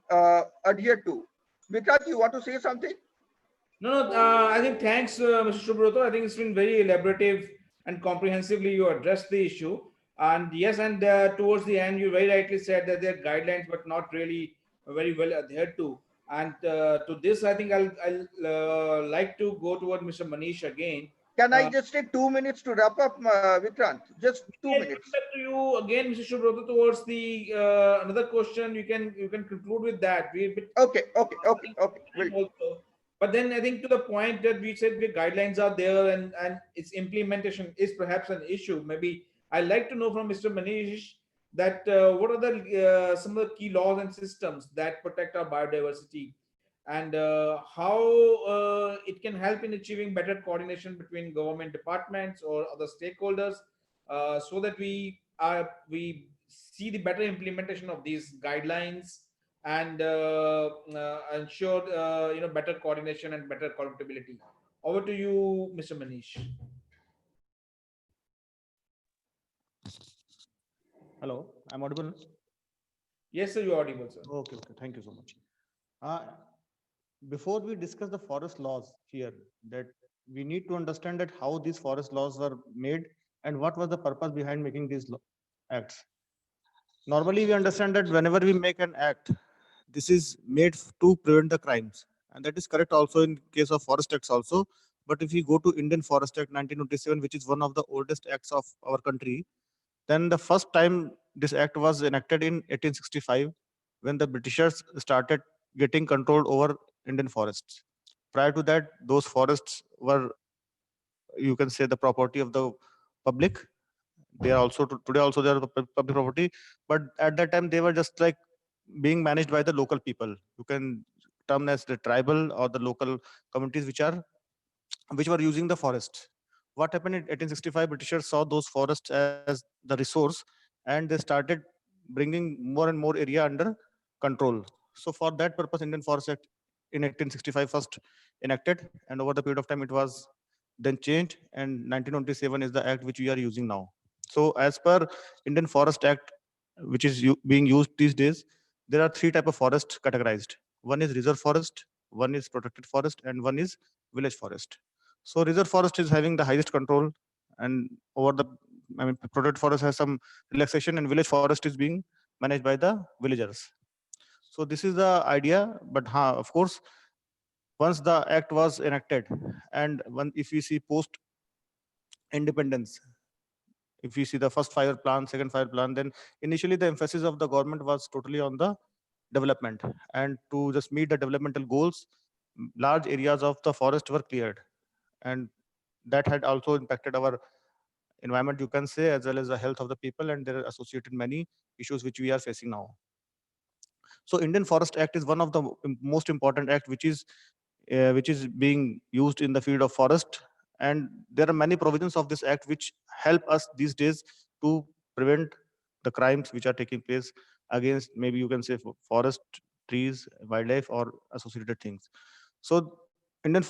adhered to. Vikrant, you want to say something? No, no, I think thanks, Mr. Shubhobroto. I think it's been very elaborative and comprehensively you addressed the issue. And yes, and towards the end, you very rightly said that there are guidelines, but not really very well adhered to. And to this, I think I'll like to go toward Mr. Manish again. Can I Uh, just take 2 minutes to wrap up, Vikrant? Just two I'll come minutes. back to you again, Mr. Shubhobroto, towards the another question. You can conclude with that. We're a bit Okay. Will do. also. But then I think to the point that we said the guidelines are there and its implementation is perhaps an issue. Maybe I'd like to know from Mr. Manish that what are the some of the key laws and systems that protect our biodiversity and how it can help in achieving better coordination between government departments or other stakeholders so that we see the better implementation of these guidelines and ensure better coordination and better accountability. Over to you, Mr. Manish. Hello, I'm audible. Yes, sir, you're audible, sir. Okay, thank you so much. Uh, Before we discuss the forest laws here, that we need to understand that how these forest laws were made and what was the purpose behind making these acts. Normally, we understand that whenever we make an act, this is made to prevent the crimes, and that is correct also in case of forest acts also. But if we go to Indian Forest Act 1927, which is one of the oldest acts of our country, then the first time this act was enacted in 1865, when the Britishers started getting control over Indian forests. Prior to that, those forests were, you can say, the property of the public. They are also today also they are the public property, but at that time they were just like being managed by the local people. You can term as the tribal or the local communities which were using the forest. What happened in 1865? Britishers saw those forests as the resource, and they started bringing more and more area under control. So for that purpose, Indian Forest Act in 1865 first enacted, and over the period of time it was then changed, and 1927 is the act which we are using now. So as per Indian Forest Act, which is being used these days, there are three type of forest categorized. One is reserve forest, one is protected forest, and one is village forest. So reserve forest is having the highest control, and over the, I mean, protected forest has some relaxation, and village forest is being managed by the villagers. So this is the idea. But of course, once the act was enacted, and if we see post independence, if we see the first fire plan, second fire plan, then initially the emphasis of the government was totally on the development, and to just meet the developmental goals, large areas of the forest were cleared, and that had also impacted our environment, you can say, as well as the health of the people, and there are associated many issues which we are facing now. So Indian Forest Act is one of the most important act which is being used in the field of forest, and there are many provisions of this act which help us these days to prevent the crimes which are taking place against, maybe you can say, forest, trees, wildlife, or associated things. So Indian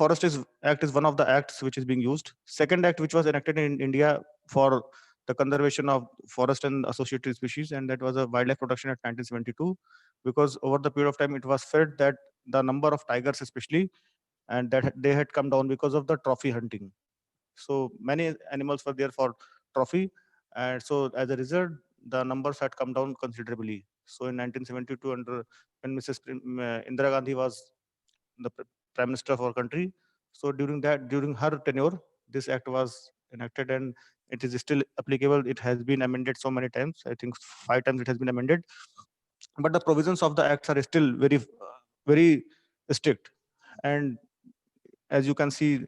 Act is one of the acts which is being used. Second act which was enacted in India for the conservation of forest and associated species, and that was a Wildlife Protection Act 1972, because over the period of time it was felt that the number of tigers especially, and that they had come down because of the trophy hunting. So many animals were there for trophy, and so as a result the numbers had come down considerably. So in 1972, under when Mrs. Indira Gandhi was the prime minister of our country, so during her tenure, this act was enacted, and it is still applicable. It has been amended so many times. I think 5 times it has been amended, but the provisions of the acts are still very strict. And as you can see,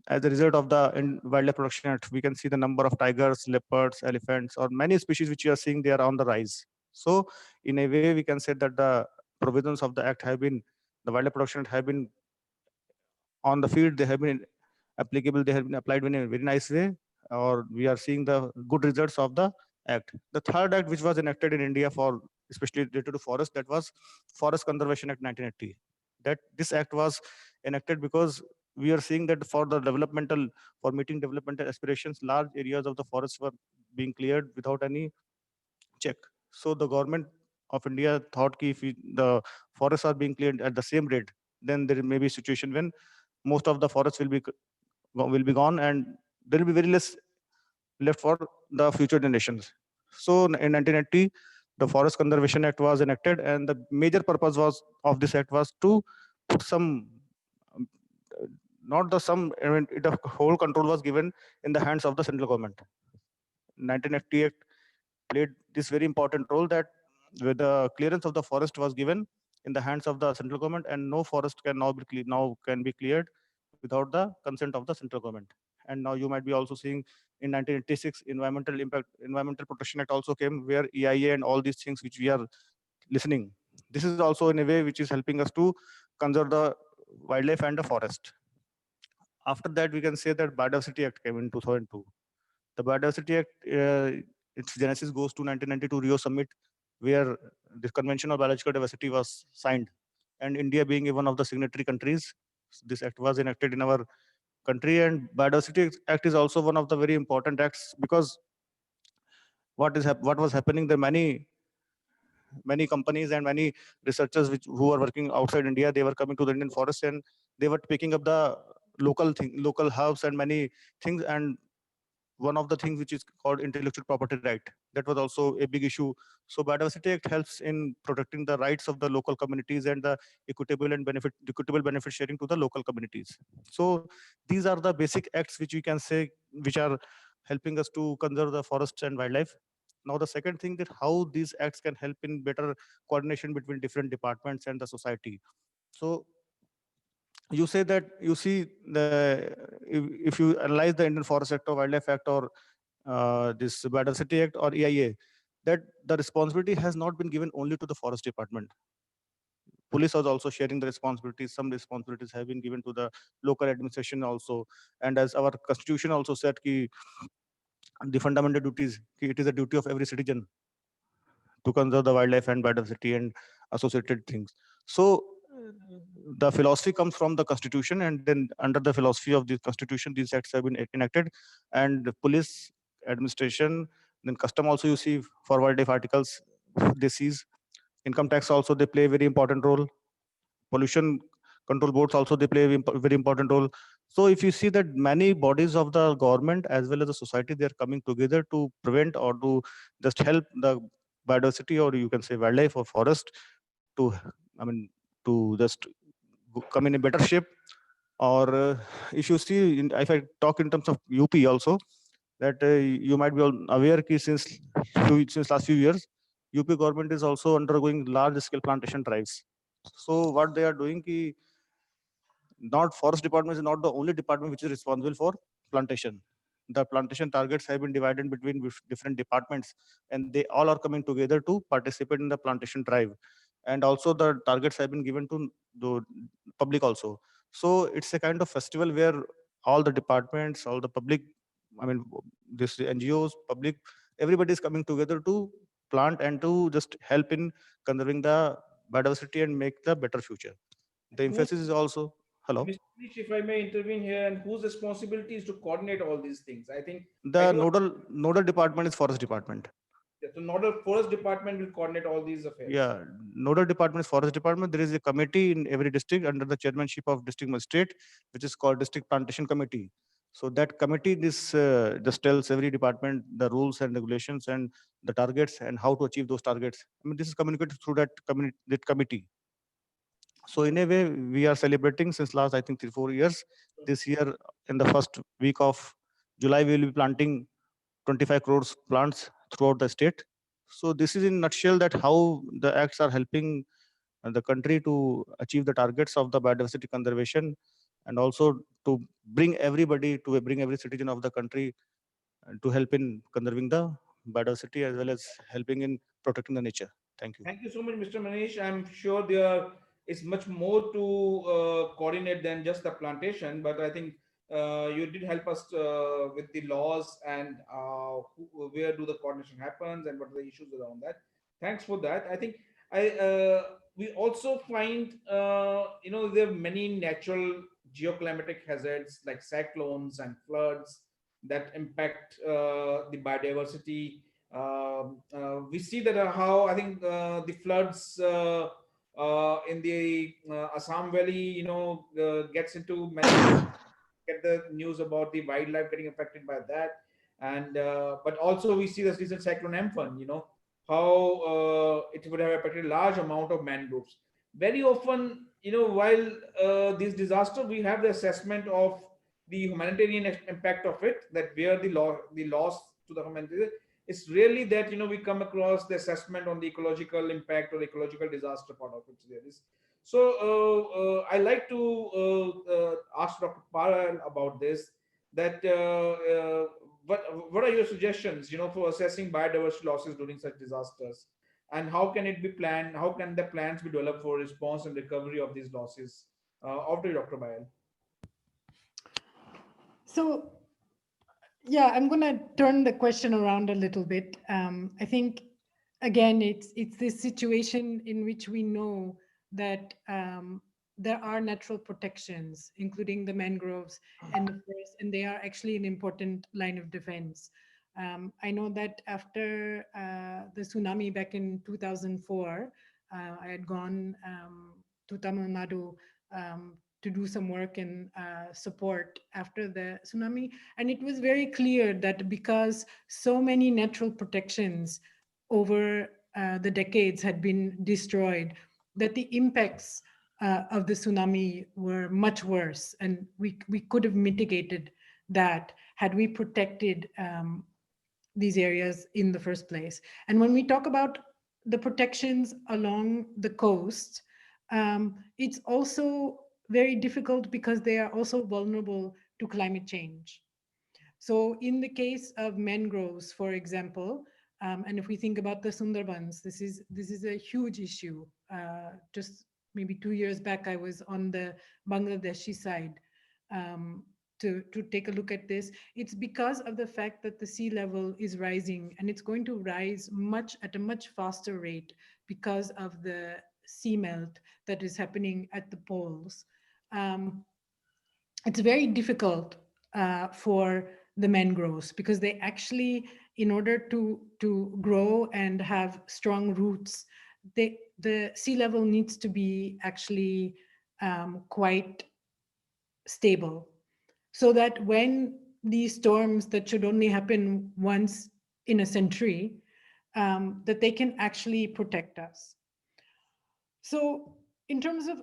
as a result of the Wildlife Protection Act, we can see the number of tigers, leopards, elephants, or many species which you are seeing, they are on the rise. So in a way, we can say that the provisions of the act have been, the Wildlife Protection Act have been on the field, they have been applicable, they have been applied in a very nice way. or we are seeing the good results of the act. The third act which was enacted in India for especially related to forest, that was Forest Conservation Act 1980. That this act was enacted because we are seeing that for meeting developmental aspirations, large areas of the forests were being cleared without any check. So the government of India thought ki if the forests are being cleared at the same rate, then there may be a situation when most of the forests will be gone, and there will be very less left for the future generations. So in 1980, the Forest Conservation Act was enacted, and the major purpose was of this act was to put some, um, not the some, I mean, the whole control was given in the hands of the central government. 1980 Act played this very important role, that where the clearance of the forest was given in the hands of the central government, and no forest can now can be cleared without the consent of the central government. And now you might be also seeing in 1986 Environmental Protection Act also came, where EIA and all these things which we are listening. This is also in a way which is helping us to conserve the wildlife and the forest. After that, we can say that Biodiversity Act came in 2002. The Biodiversity Act, its genesis goes to 1992 Rio Summit, where the Convention on Biological Diversity was signed. And India being one of the signatory countries, this act was enacted in our country. And Biodiversity Act is also one of the very important acts, because what was happening, there many companies and many researchers who are working outside India, they were coming to the Indian forest, and they were picking up the local herbs and many things. And one of the things which is called intellectual property right, that was also a big issue. So Biodiversity Act helps in protecting the rights of the local communities and the equitable benefit sharing to the local communities. So these are the basic acts which we can say which are helping us to conserve the forests and wildlife. Now the second thing, that how these acts can help in better coordination between different departments and the society. So you say that you see if you analyze the Indian Forest Act or Wildlife Act or this Biodiversity Act or EIA, that the responsibility has not been given only to the forest department. Police was also sharing the responsibilities. Some responsibilities have been given to the local administration also. And as our constitution also said, the fundamental duties, it is a duty of every citizen to conserve the wildlife and biodiversity and associated things. So the philosophy comes from the constitution, and then under the philosophy of the constitution, these acts have been enacted. And the police administration, then custom also, you see, for wildlife articles they seize. Income tax also, they play a very important role. Pollution control boards also, they play a very important role. So if you see that many bodies of the government as well as the society, they are coming together to prevent or to just help the biodiversity, or you can say wildlife or forest, to, I mean, to just come in a better shape. Or if you see, if I talk in terms of UP also, that you might be aware that since last few years, UP government is also undergoing large scale plantation drives. So what they are doing, not forest department is not the only department which is responsible for plantation. The plantation targets have been divided between different departments, and they all are coming together to participate in the plantation drive. And also the targets have been given to the public also. So it's a kind of festival where all the departments, all the public, I mean, this NGOs, public, everybody is coming together to plant and to just help in conserving the biodiversity and make the better future. The emphasis is also, hello. Mr. Manish, if I may intervene here, and whose responsibility is to coordinate all these things? I think The nodal department is forest department. the nodal forest department will coordinate all these affairs. Yeah, nodal department is forest department. There is a committee in every district under the chairmanship of district magistrate, which is called district plantation committee. So that committee just tells every department the rules and regulations and the targets and how to achieve those targets. I mean, this is communicated through that committee. So in a way, we are celebrating since last, I think, 3-4 years. This year, in the first week of July, we will be planting 25 crores plants throughout the state. So this is in nutshell that how the acts are helping the country to achieve the targets of the biodiversity conservation, and also to bring every citizen of the country to help in conserving the biodiversity as well as helping in protecting the nature. Thank you. Thank you so much, Mr. Manish. I'm sure there is much more to coordinate than just the plantation, but I think you did help us with the laws and where do the coordination happens and what are the issues around that. Thanks for that. I think I we also find there are many natural geoclimatic hazards like cyclones and floods that impact the biodiversity. We see that how I think the floods in the Assam Valley, gets into many get the news about the wildlife getting affected by that, and but also we see this recent cyclone Amphan, how it would have affected a large amount of mangroves. Very often, while these disasters, we have the assessment of the humanitarian impact of it, that where the loss to the humanitarian. It's really that we come across the assessment on the ecological impact or ecological disaster part of which there is. So I like to ask Dr. Parel about this. That what are your suggestions, for assessing biodiversity losses during such disasters, and how can it be planned? How can the plans be developed for response and recovery of these losses? After you, Dr. Parel. So, yeah, I'm going to turn the question around a little bit. I think, again, it's this situation in which we know that there are natural protections, including the mangroves and the forest, and they are actually an important line of defense. I know that after the tsunami back in 2004, I had gone to Tamil Nadu to do some work and support after the tsunami. And it was very clear that because so many natural protections over the decades had been destroyed, that the impacts of the tsunami were much worse. And we could have mitigated that had we protected these areas in the first place. And when we talk about the protections along the coast, it's also very difficult because they are also vulnerable to climate change. So in the case of mangroves, for example, and if we think about the Sundarbans, this is a huge issue. Just maybe 2 years back, I was on the Bangladeshi side to take a look at this. It's because of the fact that the sea level is rising, and it's going to rise at a much faster rate because of the sea melt that is happening at the poles. It's very difficult for the mangroves because they actually, in order to grow and have strong roots, the sea level needs to be actually quite stable, so that when these storms that should only happen once in a century, that they can actually protect us. So in terms of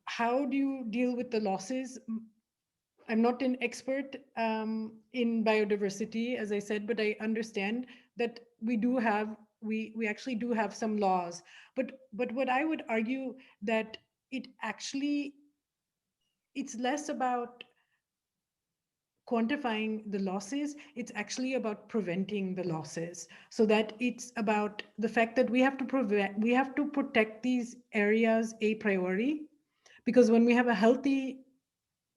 how do you deal with the losses, I'm not an expert in biodiversity, as I said, but I understand that we actually do have some laws. But what I would argue that it's less about quantifying the losses, it's actually about preventing the losses. So that it's about the fact that we have to protect these areas a priori, because when we have a healthy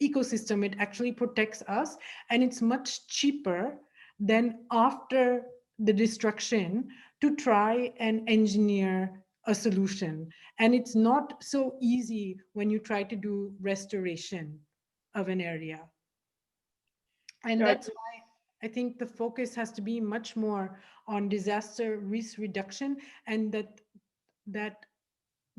ecosystem, it actually protects us, and it's much cheaper than after the destruction to try and engineer a solution. And it's not so easy when you try to do restoration of an area. And that's why I think the focus has to be much more on disaster risk reduction, and that the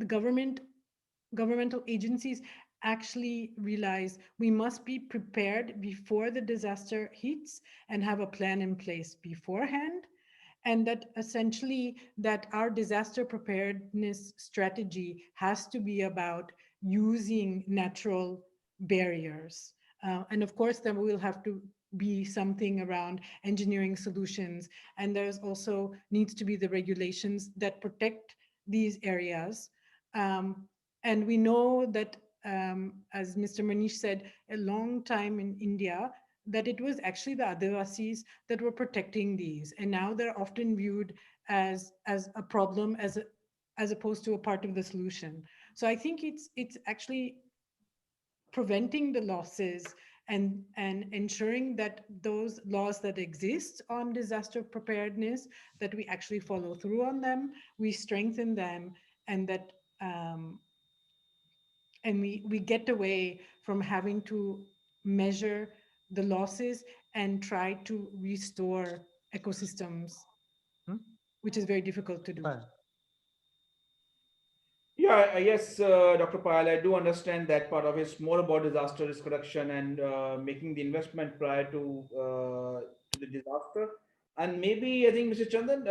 governmental agencies actually realize we must be prepared before the disaster hits and have a plan in place beforehand. And that essentially that our disaster preparedness strategy has to be about using natural barriers. And of course, then we'll have to be something around engineering solutions. And there's also needs to be the regulations that protect these areas. And we know that, as Mr. Manish said, a long time in India, that it was actually the Adivasis that were protecting these. And now they're often viewed as a problem, as opposed to a part of the solution. So I think it's actually preventing the losses and ensuring that those laws that exist on disaster preparedness, that we actually follow through on them, we strengthen them, and that and we get away from having to measure the losses and try to restore ecosystems, which is very difficult to do. Yeah, yes, Dr. Payal, I do understand that part of it. It's more about disaster risk reduction and making the investment prior to the disaster. And maybe I think, Mr. Chandan,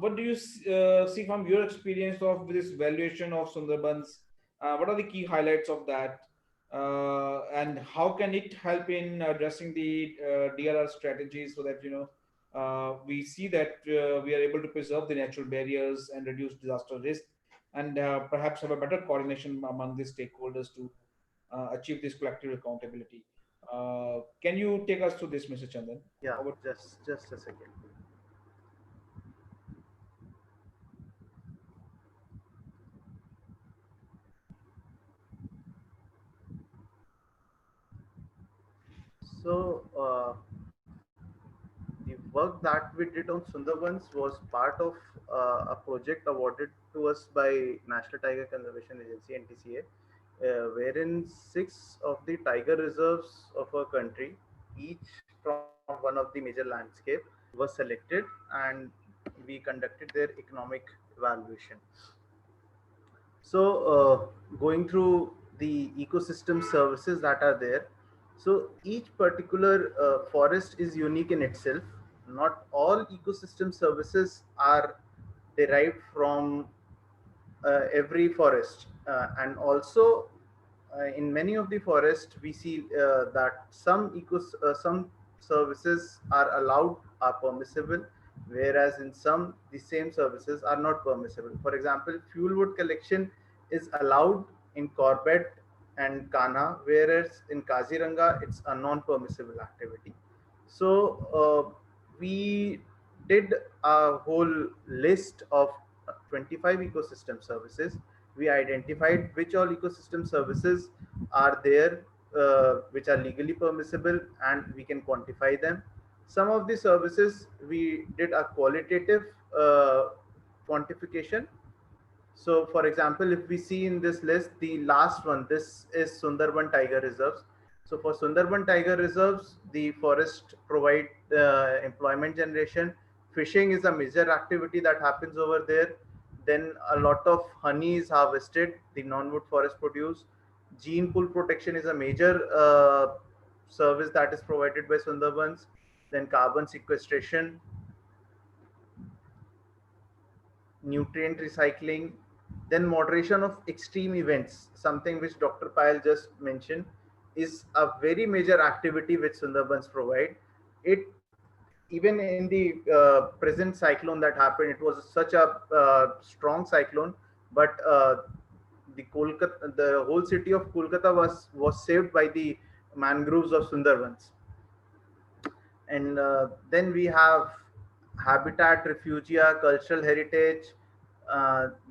what do you see from your experience of this valuation of Sundarbans? What are the key highlights of that? And how can it help in addressing the DRR strategies so that, we see that we are able to preserve the natural barriers and reduce disaster risk, and perhaps have a better coordination among the stakeholders to achieve this collective accountability. Can you take us through this, Mr. Chandan? Yeah, just a second. So the work that we did on Sundarbans was part of a project awarded to us by National Tiger Conservation Agency (NTCA), wherein 6 of the tiger reserves of our country, each from one of the major landscape, were selected, and we conducted their economic evaluation. So, going through the ecosystem services that are there, so each particular forest is unique in itself. Not all ecosystem services are derived from every forest, and also in many of the forests we see that some services are allowed, are permissible, whereas in some the same services are not permissible. For example, fuel wood collection is allowed in Corbett and Kanha, whereas in Kaziranga it's a non-permissible activity. So we did a whole list of 25 ecosystem services. We identified which all ecosystem services are there, which are legally permissible, and we can quantify them. Some of the services we did a qualitative quantification. So, for example, if we see in this list, the last one, this is Sundarban Tiger Reserves. So, for Sundarban Tiger Reserves, the forest provide employment generation. Fishing is a major activity that happens over there. Then a lot of honey is harvested, the non-wood forest produce. Gene pool protection is a major service that is provided by Sundarbans. Then carbon sequestration, nutrient recycling, then moderation of extreme events, something which Dr. Payal just mentioned, is a very major activity which Sundarbans provide. It, even in the present cyclone that happened, it was such a strong cyclone, but the whole city of Kolkata was saved by the mangroves of Sundarbans. And then we have habitat refugia, cultural heritage,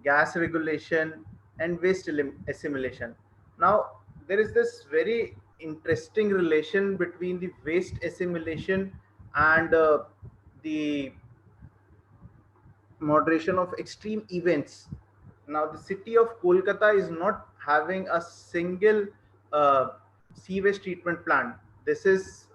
gas regulation, and waste assimilation. Now, there is this very interesting relation between the waste assimilation and the moderation of extreme events. Now, the city of Kolkata is not having a single sewage treatment plant. This is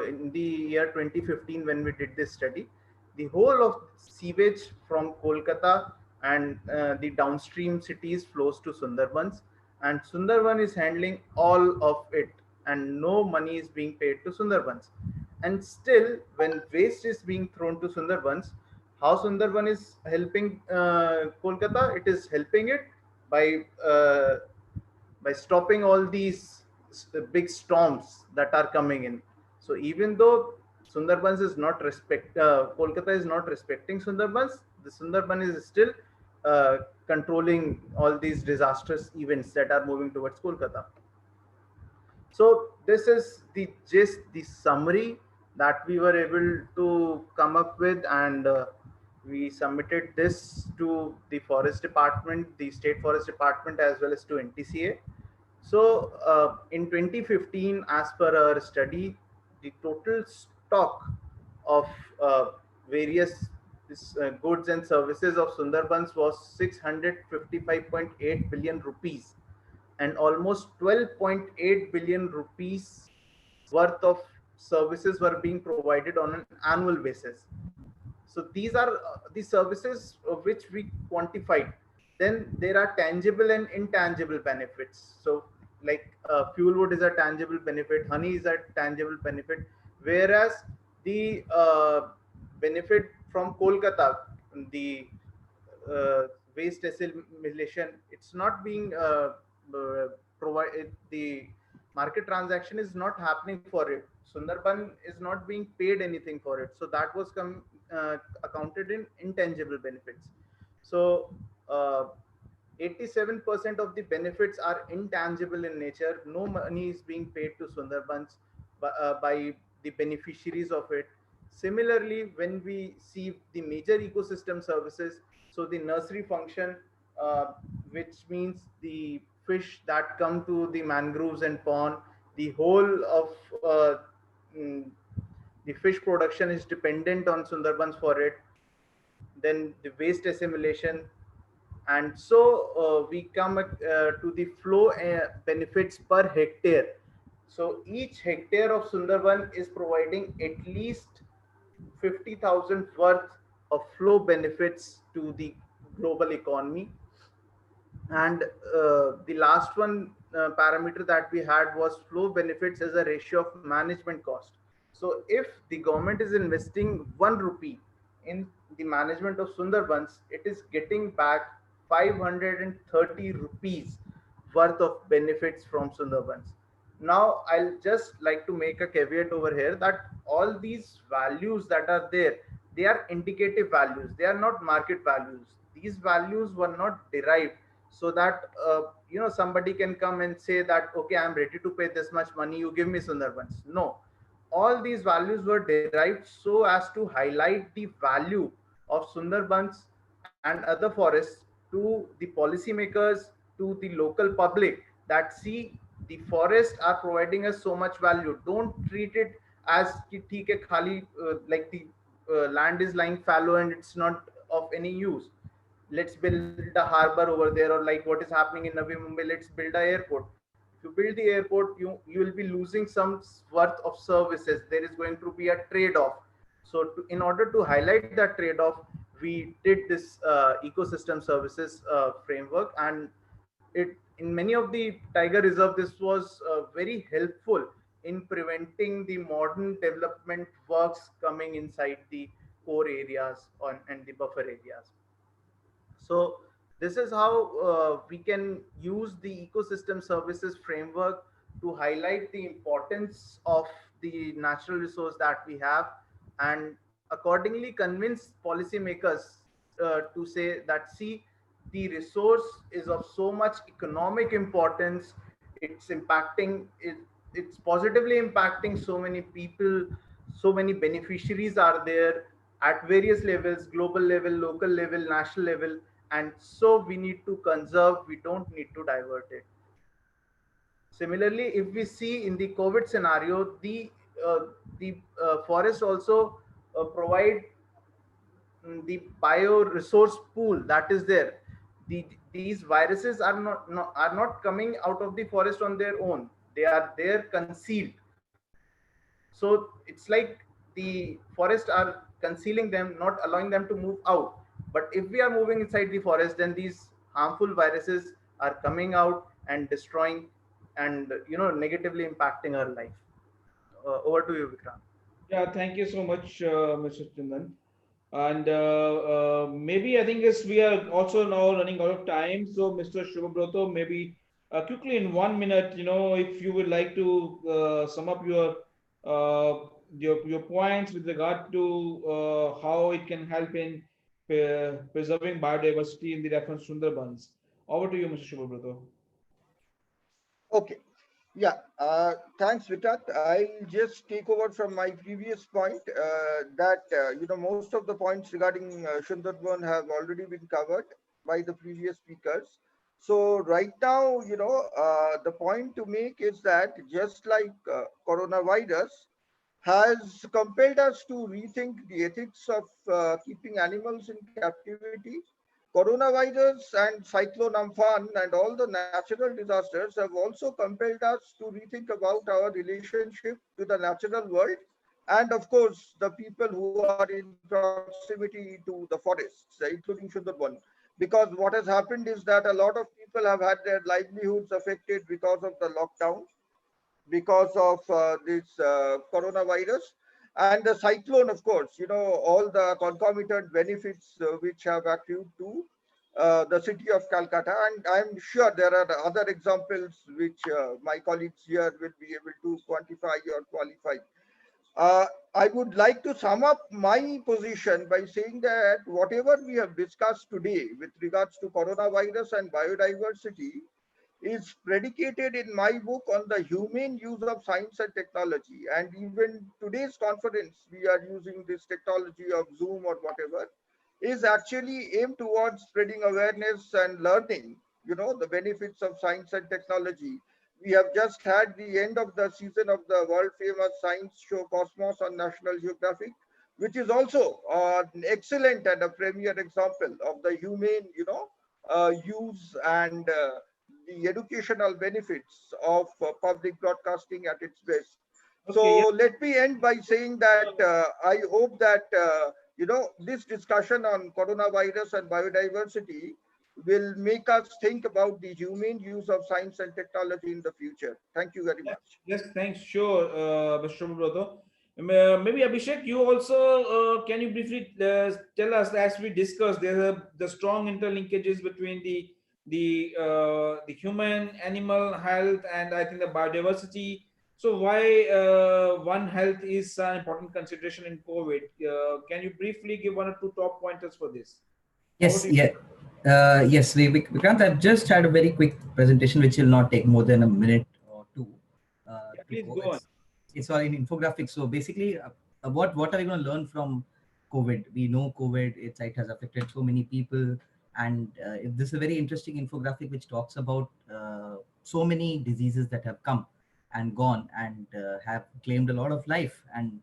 in the year 2015 when we did this study. The whole of sewage from Kolkata and the downstream cities flows to Sundarbans, and Sundarban is handling all of it, and no money is being paid to Sundarbans. And still, when waste is being thrown to Sundarbans, how Sundarban is helping Kolkata? It is helping it by stopping all these big storms that are coming in. So even though Sundarbans is not Kolkata is not respecting Sundarbans, the Sundarban is still controlling all these disastrous events that are moving towards Kolkata. So this is the gist, the summary that we were able to come up with, and we submitted this to the forest department, the state forest department, as well as to NTCA. So in 2015, as per our study, the total stock of various goods and services of Sundarbans was 655.8 billion rupees, and almost 12.8 billion rupees worth of services were being provided on an annual basis. So these are the services which we quantified. Then there are tangible and intangible benefits. So like fuel wood is a tangible benefit, honey is a tangible benefit, whereas the benefit from Kolkata, the waste assimilation, it's not being provided. The market transaction is not happening for it. Sundarban is not being paid anything for it. So that was accounted in intangible benefits. So 87% of the benefits are intangible in nature. No money is being paid to Sundarbans by the beneficiaries of it. Similarly, when we see the major ecosystem services, so the nursery function, which means the fish that come to the mangroves and pond, the whole of mm, the fish production is dependent on Sundarbans for it. Then the waste assimilation, and so we come to the flow benefits per hectare. So each hectare of Sundarban is providing at least 50,000 worth of flow benefits to the global economy. And the last one parameter that we had was flow benefits as a ratio of management cost. So if the government is investing 1 rupee in the management of Sundarbans, it is getting back 530 rupees worth of benefits from Sundarbans. Now, I'll just like to make a caveat over here that all these values that are there, they are indicative values. They are not market values. These values were not derived so that somebody can come and say that, okay, I'm ready to pay this much money, you give me Sundarbans. No, all these values were derived so as to highlight the value of Sundarbans and other forests to the policymakers, to the local public, that see, the forests are providing us so much value. Don't treat it as ki theek hai, khali, like the land is lying fallow and it's not of any use. Let's build a harbor over there, or like what is happening in Navi Mumbai, let's build an airport. If you build the airport, you will be losing some worth of services. There is going to be a trade-off. So in order to highlight that trade-off, we did this ecosystem services framework, and it in many of the tiger reserve, this was very helpful in preventing the modern development works coming inside the core areas and the buffer areas. So this is how we can use the ecosystem services framework to highlight the importance of the natural resource that we have, and accordingly convince policymakers to say that, see, the resource is of so much economic importance. It's impacting it, it's positively impacting so many people, so many beneficiaries are there at various levels: global level, local level, national level. And so we need to conserve, we don't need to divert it. Similarly, if we see in the COVID scenario, the forest also provide the bioresource pool that is there. These viruses are not coming out of the forest on their own. They are there concealed. So it's like the forests are concealing them, not allowing them to move out. But if we are moving inside the forest, then these harmful viruses are coming out and destroying and negatively impacting our life. Over to you, Vikrant. Yeah, thank you so much, Mr. Chandan. And maybe I think as we are also now running out of time, so Mr. Shubhobroto, maybe quickly in 1 minute, if you would like to sum up your points with regard to how it can help in preserving biodiversity in the reference to Sundarbans. Over to you, Mr. Shubhobroto. Okay. Yeah. Thanks, Vitat. I'll just take over from my previous point that, most of the points regarding Sundarban have already been covered by the previous speakers. So right now, the point to make is that just like coronavirus has compelled us to rethink the ethics of keeping animals in captivity, coronavirus and Cyclone Amphan and all the natural disasters have also compelled us to rethink about our relationship to the natural world and, of course, the people who are in proximity to the forests, including Sundarban. Because what has happened is that a lot of people have had their livelihoods affected because of the lockdown, because of this coronavirus and the cyclone, of course, all the concomitant benefits which have accrued to the city of Calcutta. And I'm sure there are other examples which my colleagues here will be able to quantify or qualify. I would like to sum up my position by saying that whatever we have discussed today with regards to coronavirus and biodiversity is predicated in my book on the humane use of science and technology. And even today's conference, we are using this technology of Zoom or whatever, is actually aimed towards spreading awareness and learning, the benefits of science and technology. We have just had the end of the season of the world famous science show Cosmos on National Geographic, which is also an excellent and a premier example of the humane, use and the educational benefits of public broadcasting at its best. Okay, yeah. So let me end by saying that I hope that this discussion on coronavirus and biodiversity will make us think about the humane use of science and technology in the future. Thank you very much. Yes, thanks. Sure, Mr. Shubhobroto. Maybe Abhishek, you also can you briefly tell us, as we discussed, there are the strong interlinkages between the human animal health and I think the biodiversity. So why one health is an important consideration in COVID? Can you briefly give one or two top pointers for this? Yes, yeah. Yes, Vikrant, I've just had a very quick presentation which will not take more than a minute or two Yeah, to please go. go on. It's all in infographics. So basically, what are we going to learn from COVID? We know COVID, it has affected so many people. And this is a very interesting infographic which talks about so many diseases that have come and gone and have claimed a lot of life. And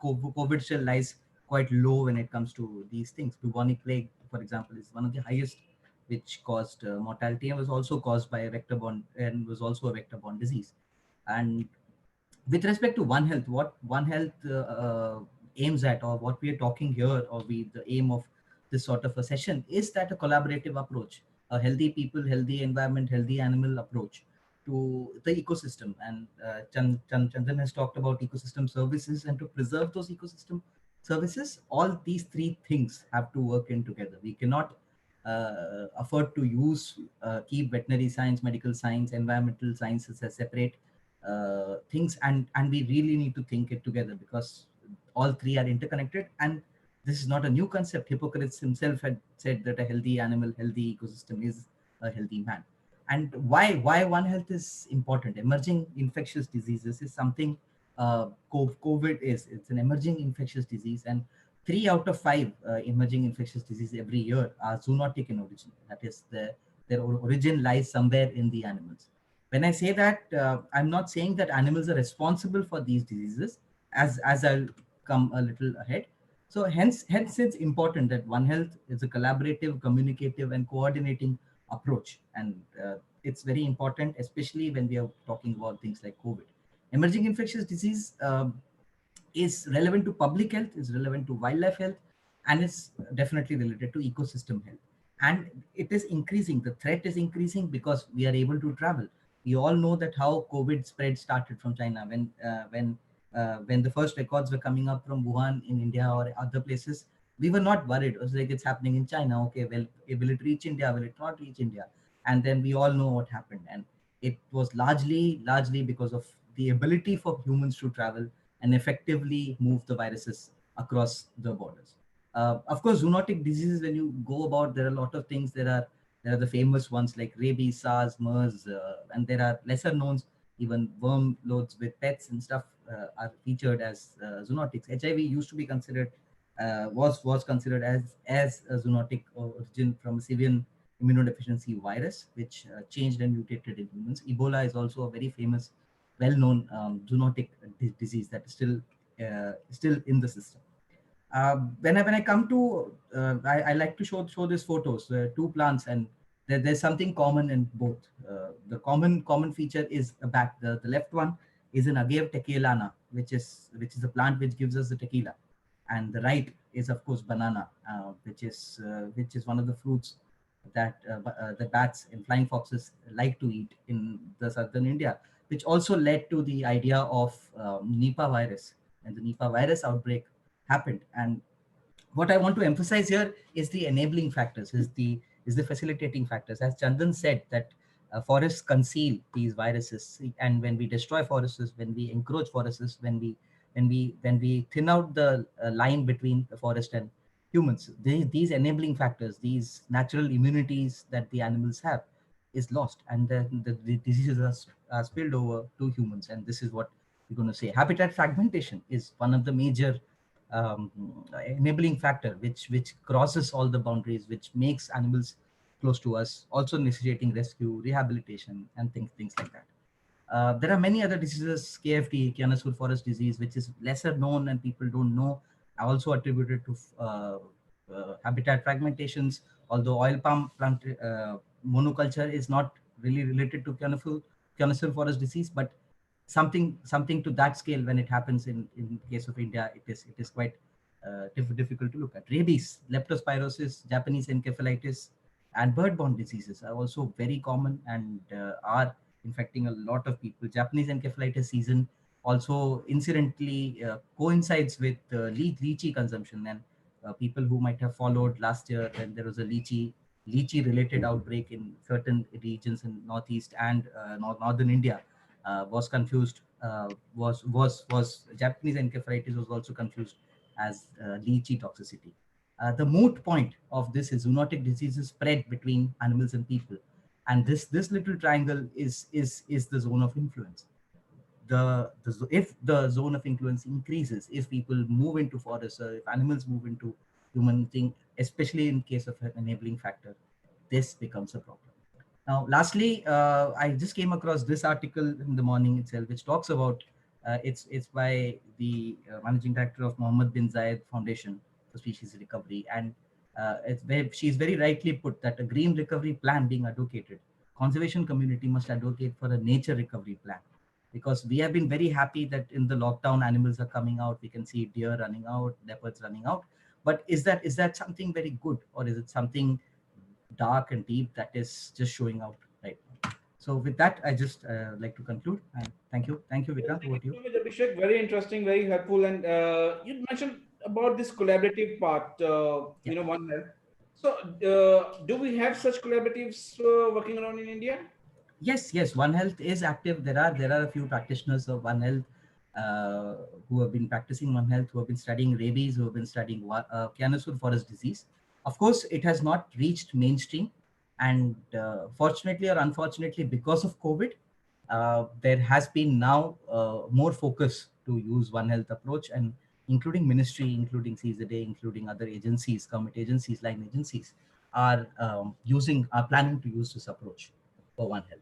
COVID still lies quite low when it comes to these things. Bubonic plague, for example, is one of the highest, which caused mortality and was also caused by a vector-borne and was also a vector-borne disease. And with respect to One Health, what One Health aims at, or what we are talking here, or the aim of this sort of a session is that a collaborative approach, a healthy people, healthy environment, healthy animal approach to the ecosystem. And Chandan has talked about ecosystem services, and to preserve those ecosystem services, all these three things have to work in together. We cannot afford to keep veterinary science, medical science, environmental sciences as separate things, and we really need to think it together, because all three are interconnected. And this is not a new concept. Hippocrates himself had said that a healthy animal, healthy ecosystem is a healthy man. And why One Health is important? Emerging infectious diseases is something COVID is. It's an emerging infectious disease, and 3 out of 5 emerging infectious diseases every year are zoonotic in origin. That is, their origin lies somewhere in the animals. When I say that, I'm not saying that animals are responsible for these diseases, as I'll come a little ahead. So hence it's important that One Health is a collaborative, communicative, and coordinating approach. And it's very important, especially when we are talking about things like COVID. Emerging infectious disease is relevant to public health, is relevant to wildlife health, and is definitely related to ecosystem health. And it is increasing. The threat is increasing because we are able to travel. We all know that how COVID spread started from China. When the first records were coming up from Wuhan in India or other places, we were not worried. It was like, it's happening in China. Okay, well, will it reach India? Will it not reach India? And then we all know what happened. And it was largely because of the ability for humans to travel and effectively move the viruses across the borders. Of course, zoonotic diseases, when you go about, there are a lot of things. There are the famous ones like rabies, SARS, MERS, and there are lesser knowns. Even worm loads with pets and stuff are featured as zoonotics. HIV used to be considered was considered as a zoonotic origin from a immunodeficiency virus, which changed and mutated in humans. Ebola is also a very famous, well-known zoonotic disease that is still in the system. When I come to, I like to show these photos, two plants, and there's something common in both. The common feature is the back. The left one is an agave tequilana, which is a plant which gives us the tequila, and the right is of course banana, which is one of the fruits that the bats and flying foxes like to eat in the southern India, which also led to the idea of Nipah virus, and the Nipah virus outbreak happened. And what I want to emphasize here is the enabling factors, is the facilitating factors. As Chandan said, that forests conceal these viruses, and when we destroy forests, when we encroach forests, when we thin out the line between the forest and humans, these enabling factors, these natural immunities that the animals have, is lost, and the diseases are spilled over to humans. And this is what we're going to say. Habitat fragmentation is one of the major um, enabling factor, which crosses all the boundaries, which makes animals close to us, also necessitating rescue, rehabilitation, and things like that. There are many other diseases, KFT, Kianasur forest disease, which is lesser known and people don't know, are also attributed to habitat fragmentations. Although oil palm plant monoculture is not really related to Kianasur forest disease, but something to that scale, when it happens in case of India, it is quite difficult to look at. Rabies, leptospirosis, Japanese encephalitis, and bird-borne diseases are also very common and are infecting a lot of people. Japanese encephalitis season also incidentally coincides with lychee consumption, and people who might have followed last year when there was a lychee related outbreak in certain regions in northeast and northern India, was confused, was Japanese encephalitis was also confused as lychee toxicity. The moot point of this is zoonotic diseases spread between animals and people, and this little triangle is the zone of influence. If the zone of influence increases, if people move into forests, or if animals move into human thing, especially in case of an enabling factor, this becomes a problem. Now, lastly, I just came across this article in the morning itself, which talks about it's by the managing director of Mohammed bin Zayed Foundation for Species Recovery, and she's very rightly put that a green recovery plan being advocated, conservation community must advocate for a nature recovery plan, because we have been very happy that in the lockdown animals are coming out. We can see deer running out, leopards running out, but is that something very good, or is it something dark and deep that is just showing out right now? So with that, I just like to conclude, and thank you, Vikrant. Over Thank to you you. so much, Abhishek. Very interesting, very helpful. And you mentioned about this collaborative part, Yeah. One Health. So, do we have such collaboratives working around in India? Yes, One Health is active. There are a few practitioners of One Health uh, who have been practicing One Health, who have been studying rabies, who have been studying Kianasur forest disease. Of course, it has not reached mainstream, and fortunately or unfortunately, because of COVID, there has been now more focus to use One Health approach, and including ministry, including CZA, including other agencies, government agencies, line agencies, are planning to use this approach for One Health.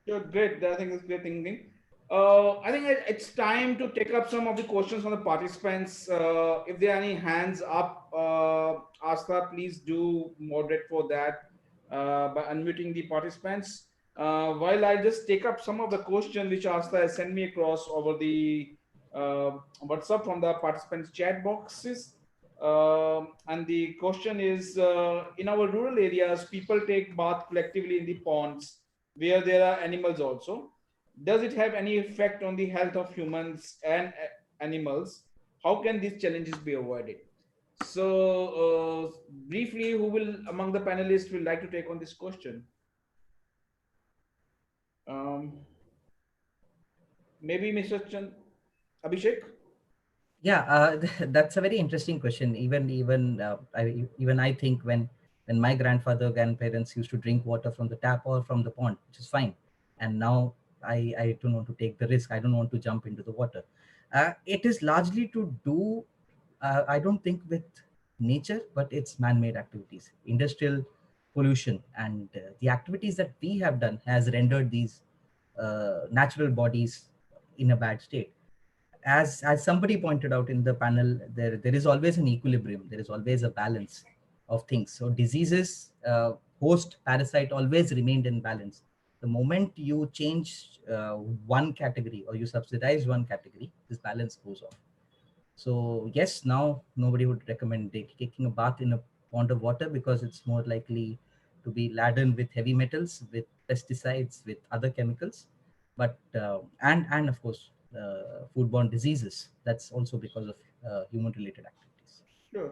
Sure, great. I think it's great thinking. I think it's time to take up some of the questions from the participants. If there are any hands up, Asta, please do moderate for that by unmuting the participants. While I just take up some of the questions which Asta has sent me across over the WhatsApp from the participants' chat boxes. And the question is, in our rural areas, people take bath collectively in the ponds where there are animals also. Does it have any effect on the health of humans and animals? How can these challenges be avoided? So, briefly, who will among the panelists will like to take on this question? Um, Maybe Mr. Abhishek? Yeah, that's a very interesting question. Even I think when my grandparents used to drink water from the tap or from the pond, which is fine, and now I don't want to take the risk. I don't want to jump into the water. It is largely to do, I don't think, with nature, but it's man-made activities. Industrial pollution, and the activities that we have done has rendered these natural bodies in a bad state. As somebody pointed out in the panel, there is always an equilibrium, there is always a balance of things. So diseases, host, parasite always remained in balance. The moment you change one category or you subsidize one category, this balance goes off. So yes, now nobody would recommend taking a bath in a pond of water, because it's more likely to be laden with heavy metals, with pesticides, with other chemicals, but and of course foodborne diseases. That's also because of human-related activities. Sure.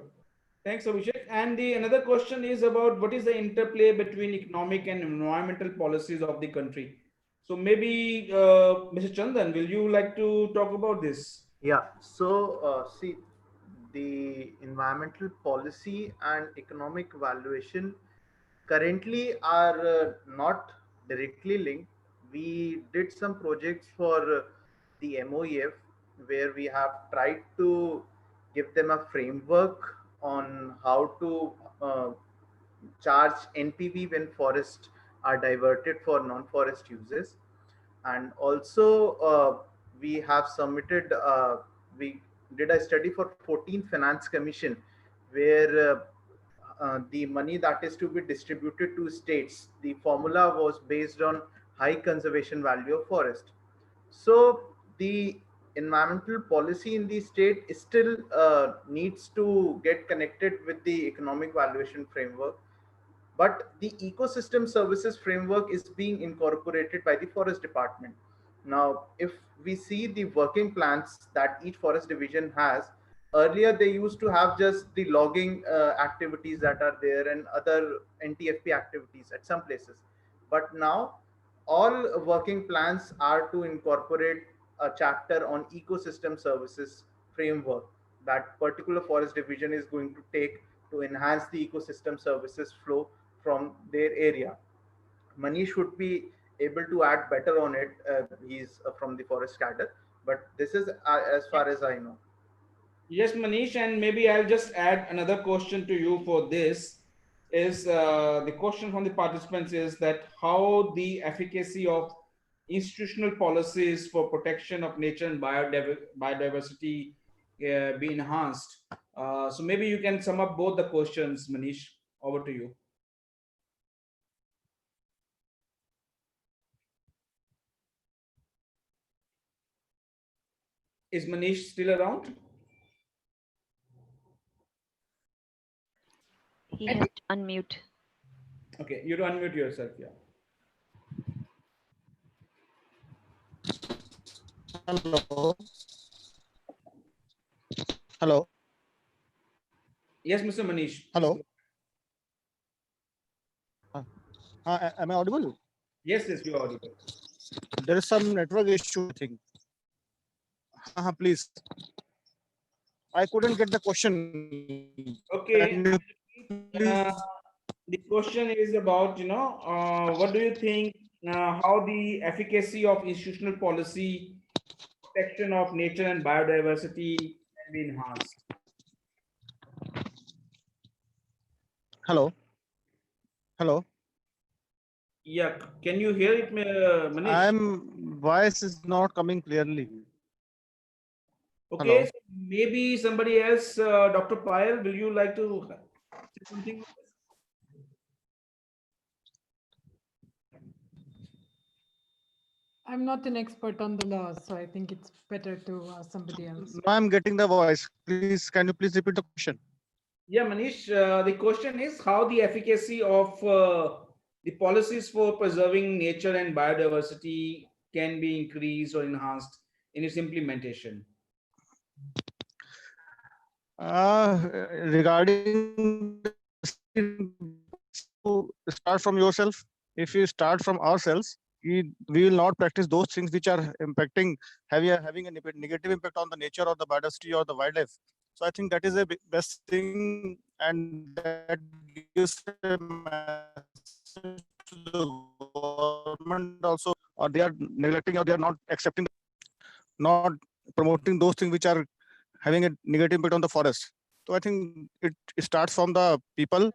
Thanks, Abhishek. And the another question is about what is the interplay between economic and environmental policies of the country. So maybe, Mr. Chandan, will you like to talk about this? Yeah. So, see, the environmental policy and economic valuation currently are not directly linked. We did some projects for the MOEF where we have tried to give them a framework on how to charge NPV when forests are diverted for non-forest uses. And also we have submitted, we did a study for 14th Finance Commission where the money that is to be distributed to states, the formula was based on high conservation value of forest. So the environmental policy in the state still needs to get connected with the economic valuation framework, but the ecosystem services framework is being incorporated by the forest department. Now if we see the working plans that each forest division has, earlier they used to have just the logging activities that are there and other NTFP activities at some places, but now all working plans are to incorporate a chapter on ecosystem services framework that particular forest division is going to take to enhance the ecosystem services flow from their area. Manish would be able to add better on it. He's from the forest cadre, but this is as far as I know. Yes, Manish, and maybe I'll just add another question to you for this. Is the question from the participants is that how the efficacy of institutional policies for protection of nature and biodiversity be enhanced? So maybe you can sum up both the questions, Manish. Over to you. Is Manish still around? He has to unmute. Okay, you to unmute yourself, yeah. Hello. Hello. Yes, Mr. Manish. Hello. Am I audible? Yes, yes, you are audible. There is some network issue, I think. Please. I couldn't get the question. Okay. The question is about, what do you think, how the efficacy of institutional policy, protection of nature and biodiversity can be enhanced? Hello. Hello. Yeah, can you hear it, Manish? Voice is not coming clearly. Okay, Hello. so maybe somebody else, Dr. Payal, will you like to say something? I'm not an expert on the laws, so I think it's better to ask somebody else. No, I'm getting the voice. Please, can you please repeat the question? Yeah, Manish, the question is how the efficacy of the policies for preserving nature and biodiversity can be increased or enhanced in its implementation. Regarding start from yourself. If you start from ourselves, we will not practice those things which are impacting, having a negative impact on the nature or the biodiversity or the wildlife. So I think that is a best thing, and that gives a message to the government also, or they are neglecting or they are not accepting, not promoting those things which are having a negative impact on the forest. So I think it starts from the people,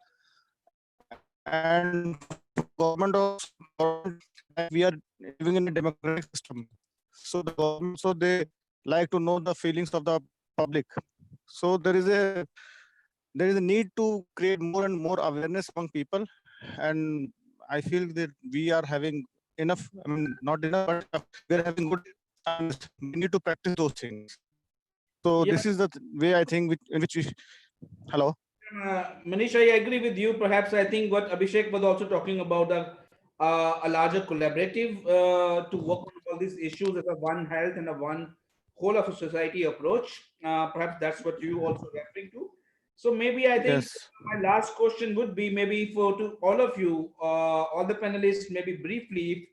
And for government also, like we are living in a democratic system. So the government, so they like to know the feelings of the public. So there is a need to create more and more awareness among people, and I feel that we are having enough. I mean, not enough, but we are having good chance. We need to practice those things. So Yeah, this is the way I think in which we. Hello. Manish, I agree with you. Perhaps I think what Abhishek was also talking about a larger collaborative to work on all these issues as a one health and a one whole of a society approach. Perhaps that's what you also referring to. So maybe I think Yes. my last question would be maybe for to all of you, all the panelists, maybe briefly,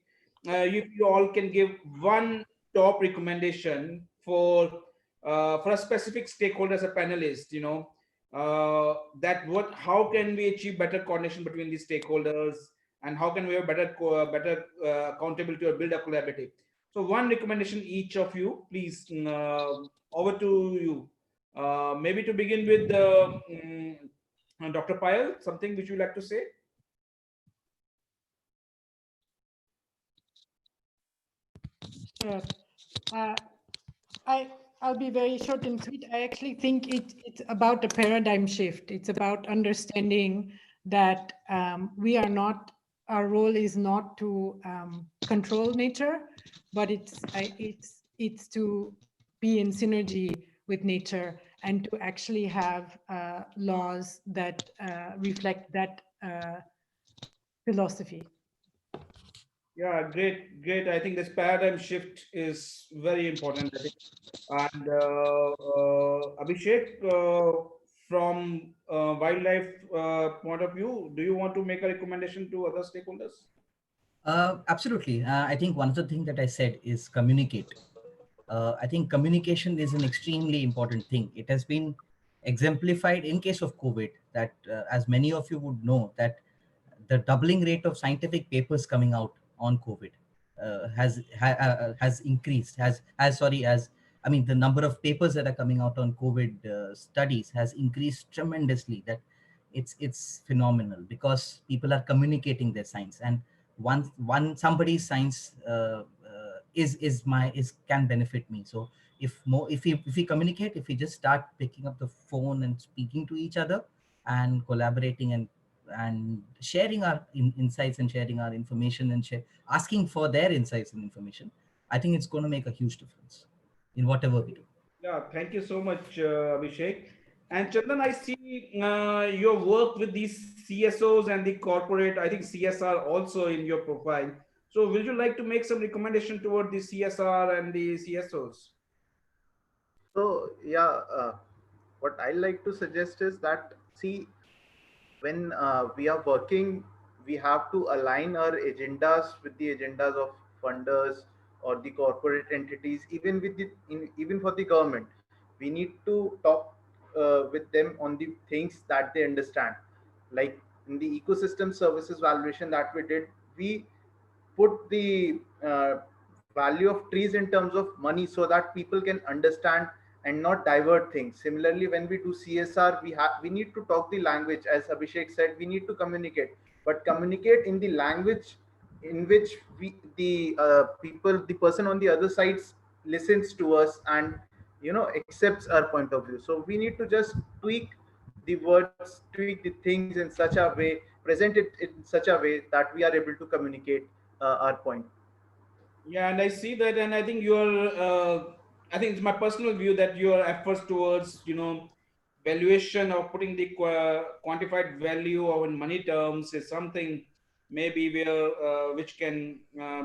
if you all can give one top recommendation for a specific stakeholder as a panelist, that what how can we achieve better coordination between these stakeholders, and how can we have better accountability or build a collaborative. So one recommendation each of you, please. Over to you. Maybe to begin with, Dr. Payal, something which you like to say. Sure. Uh, I'll be very short and sweet. I actually think it's about a paradigm shift. It's about understanding that we are not, our role is not to control nature, but it's to be in synergy with nature and to actually have laws that reflect that philosophy. Yeah, great, great. I think this paradigm shift is very important. I think. And Abhishek, from wildlife point of view, do you want to make a recommendation to other stakeholders? Absolutely. I think one of the things that I said is communicate. I think communication is an extremely important thing. It has been exemplified in case of COVID that, as many of you would know, that the doubling rate of scientific papers coming out on COVID has increased. Has sorry, has I mean the number of papers that are coming out on COVID studies has increased tremendously. That it's phenomenal because people are communicating their science, and one somebody's science is can benefit me. So if we communicate, if we just start picking up the phone and speaking to each other and collaborating and sharing our insights and sharing our information and asking for their insights and information, I think it's going to make a huge difference in whatever we do. Yeah, thank you so much, Abhishek. And Chandan, I see your work with these CSOs and the corporate, I think CSR also in your profile. So, will you like to make some recommendation toward the CSR and the CSOs? So yeah, what I like to suggest is that, see, when we are working, we have to align our agendas with the agendas of funders or the corporate entities, even with even for the government. We need to talk with them on the things that they understand. Like in the ecosystem services valuation that we did, we put the value of trees in terms of money so that people can understand and not divert things. Similarly, when we do CSR, we need to talk the language. As Abhishek said, we need to communicate, but communicate in the language in which the people, the person on the other side listens to us and accepts our point of view. So we need to just tweak the words, tweak the things in such a way, present it in such a way that we are able to communicate our point. Yeah, and I see that, and I think I think it's my personal view that your efforts towards, valuation or putting the quantified value or in money terms is something maybe which can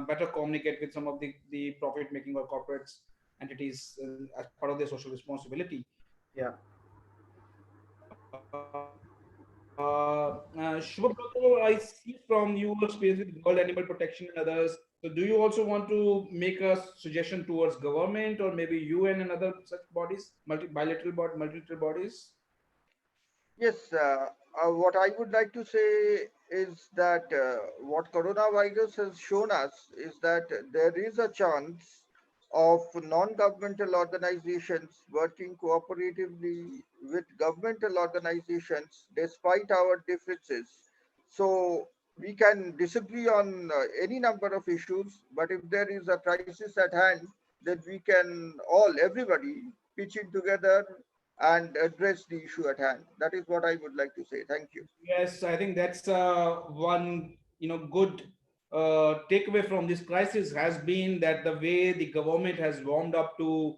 better communicate with some of the profit making or corporates entities as part of their social responsibility. Yeah. Shubhobroto, I see from your experience with World Animal Protection and others. So, do you also want to make a suggestion towards government or maybe UN and other such bodies, multilateral bodies? Yes, what I would like to say is that what coronavirus has shown us is that there is a chance of non-governmental organizations working cooperatively with governmental organizations despite our differences. So we can disagree on any number of issues, but if there is a crisis at hand, then we can all, everybody, pitch in together and address the issue at hand. That is what I would like to say. Thank you. Yes, I think that's one good takeaway from this crisis has been that the way the government has warmed up to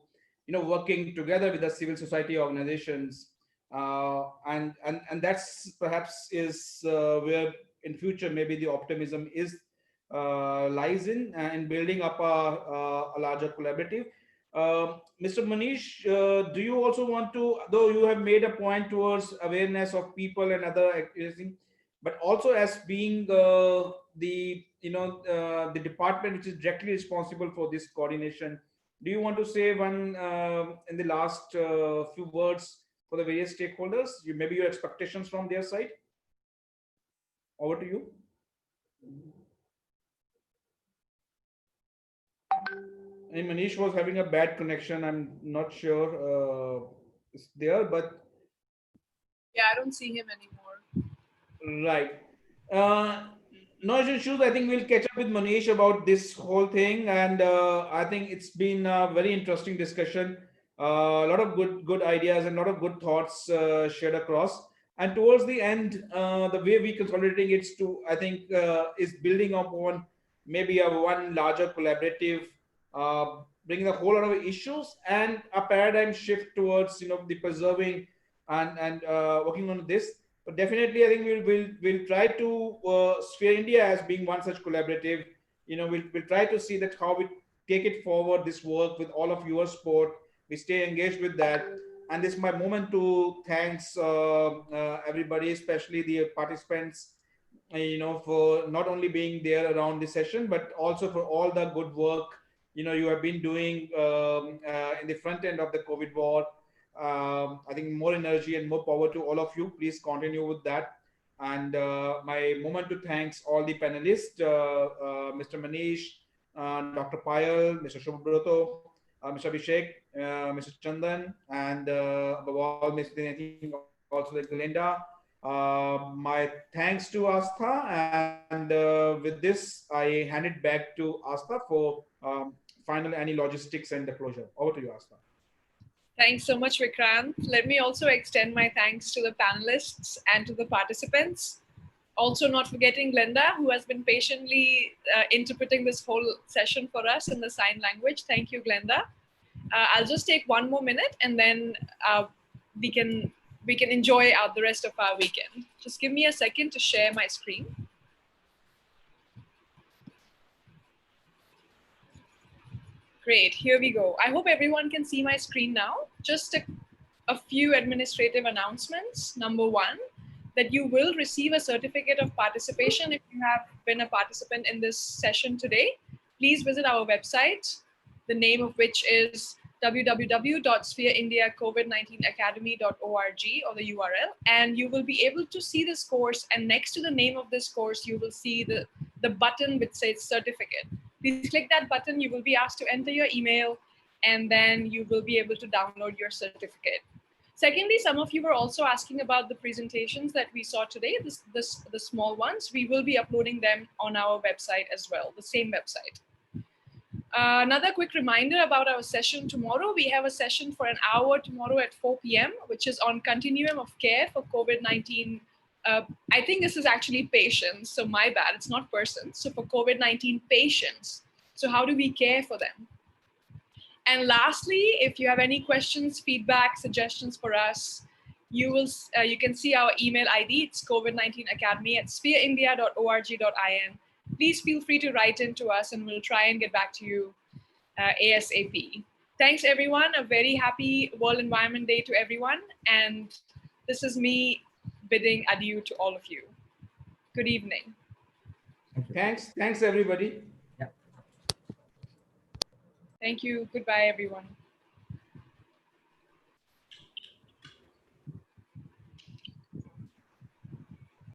working together with the civil society organizations, and that's perhaps is where in future maybe the optimism is lies in building up a larger collaborative. Mr. Manish, do you also want to, though you have made a point towards awareness of people and other activities, but also as being the department which is directly responsible for this coordination, do you want to say one in the last few words for the various stakeholders? Maybe your expectations from their side. Over to you. And Manish was having a bad connection. I'm not sure it's there, but Yeah, I don't see him anymore. right. No issues. I think we'll catch up with Manish about this whole thing, and I think it's been a very interesting discussion. A lot of good ideas and a lot of good thoughts shared across. And towards the end, the way we consolidating it to, I think, is building upon maybe a one larger collaborative, bringing a whole lot of issues and a paradigm shift towards the preserving and working on this. But definitely, I think we'll try to sphere India as being one such collaborative. We'll try to see that how we take it forward. This work with all of your support, we stay engaged with that. And this is my moment to thanks everybody, especially the participants, for not only being there around the session, but also for all the good work you have been doing in the front end of the COVID war. I think more energy and more power to all of you. Please continue with that. And my moment to thanks all the panelists, Mr. Manish, Dr. Payal, Mr. Shubhobroto, Mr. Abhishek, Mr. Chandan, and above all, Mr. Anything, also like Glenda. My thanks to Astha, and with this, I hand it back to Astha for final any logistics and the closure. Over to you, Astha. Thanks so much, Vikrant. Let me also extend my thanks to the panelists and to the participants. Also, not forgetting Glenda, who has been patiently interpreting this whole session for us in the sign language. Thank you, Glenda. I'll just take one more minute, and then we can enjoy out the rest of our weekend. Just give me a second to share my screen. Great, here we go. I hope everyone can see my screen now. Just a few administrative announcements. Number one, that you will receive a certificate of participation if you have been a participant in this session today. Please visit our website, the name of which is www.sphereindiacovid19academy.org, or the URL, and you will be able to see this course, and next to the name of this course, you will see the button which says certificate. Please click that button. You will be asked to enter your email, and then you will be able to download your certificate. Secondly, some of you were also asking about the presentations that we saw today, the small ones. We will be uploading them on our website as well, the same website. Another quick reminder about our session tomorrow. We have a session for an hour tomorrow at 4 p.m., which is on continuum of care for COVID-19. I think this is actually patients, so my bad, it's not persons. So for COVID-19 patients, so how do we care for them? And lastly, if you have any questions, feedback, suggestions for us, you can see our email ID. It's covid19academy@sphereindia.org.in. Please feel free to write in to us, and we'll try and get back to you ASAP. Thanks, everyone. A very happy World Environment Day to everyone. And this is me bidding adieu to all of you. Good evening. Thanks, everybody. Yeah. Thank you. Goodbye, everyone.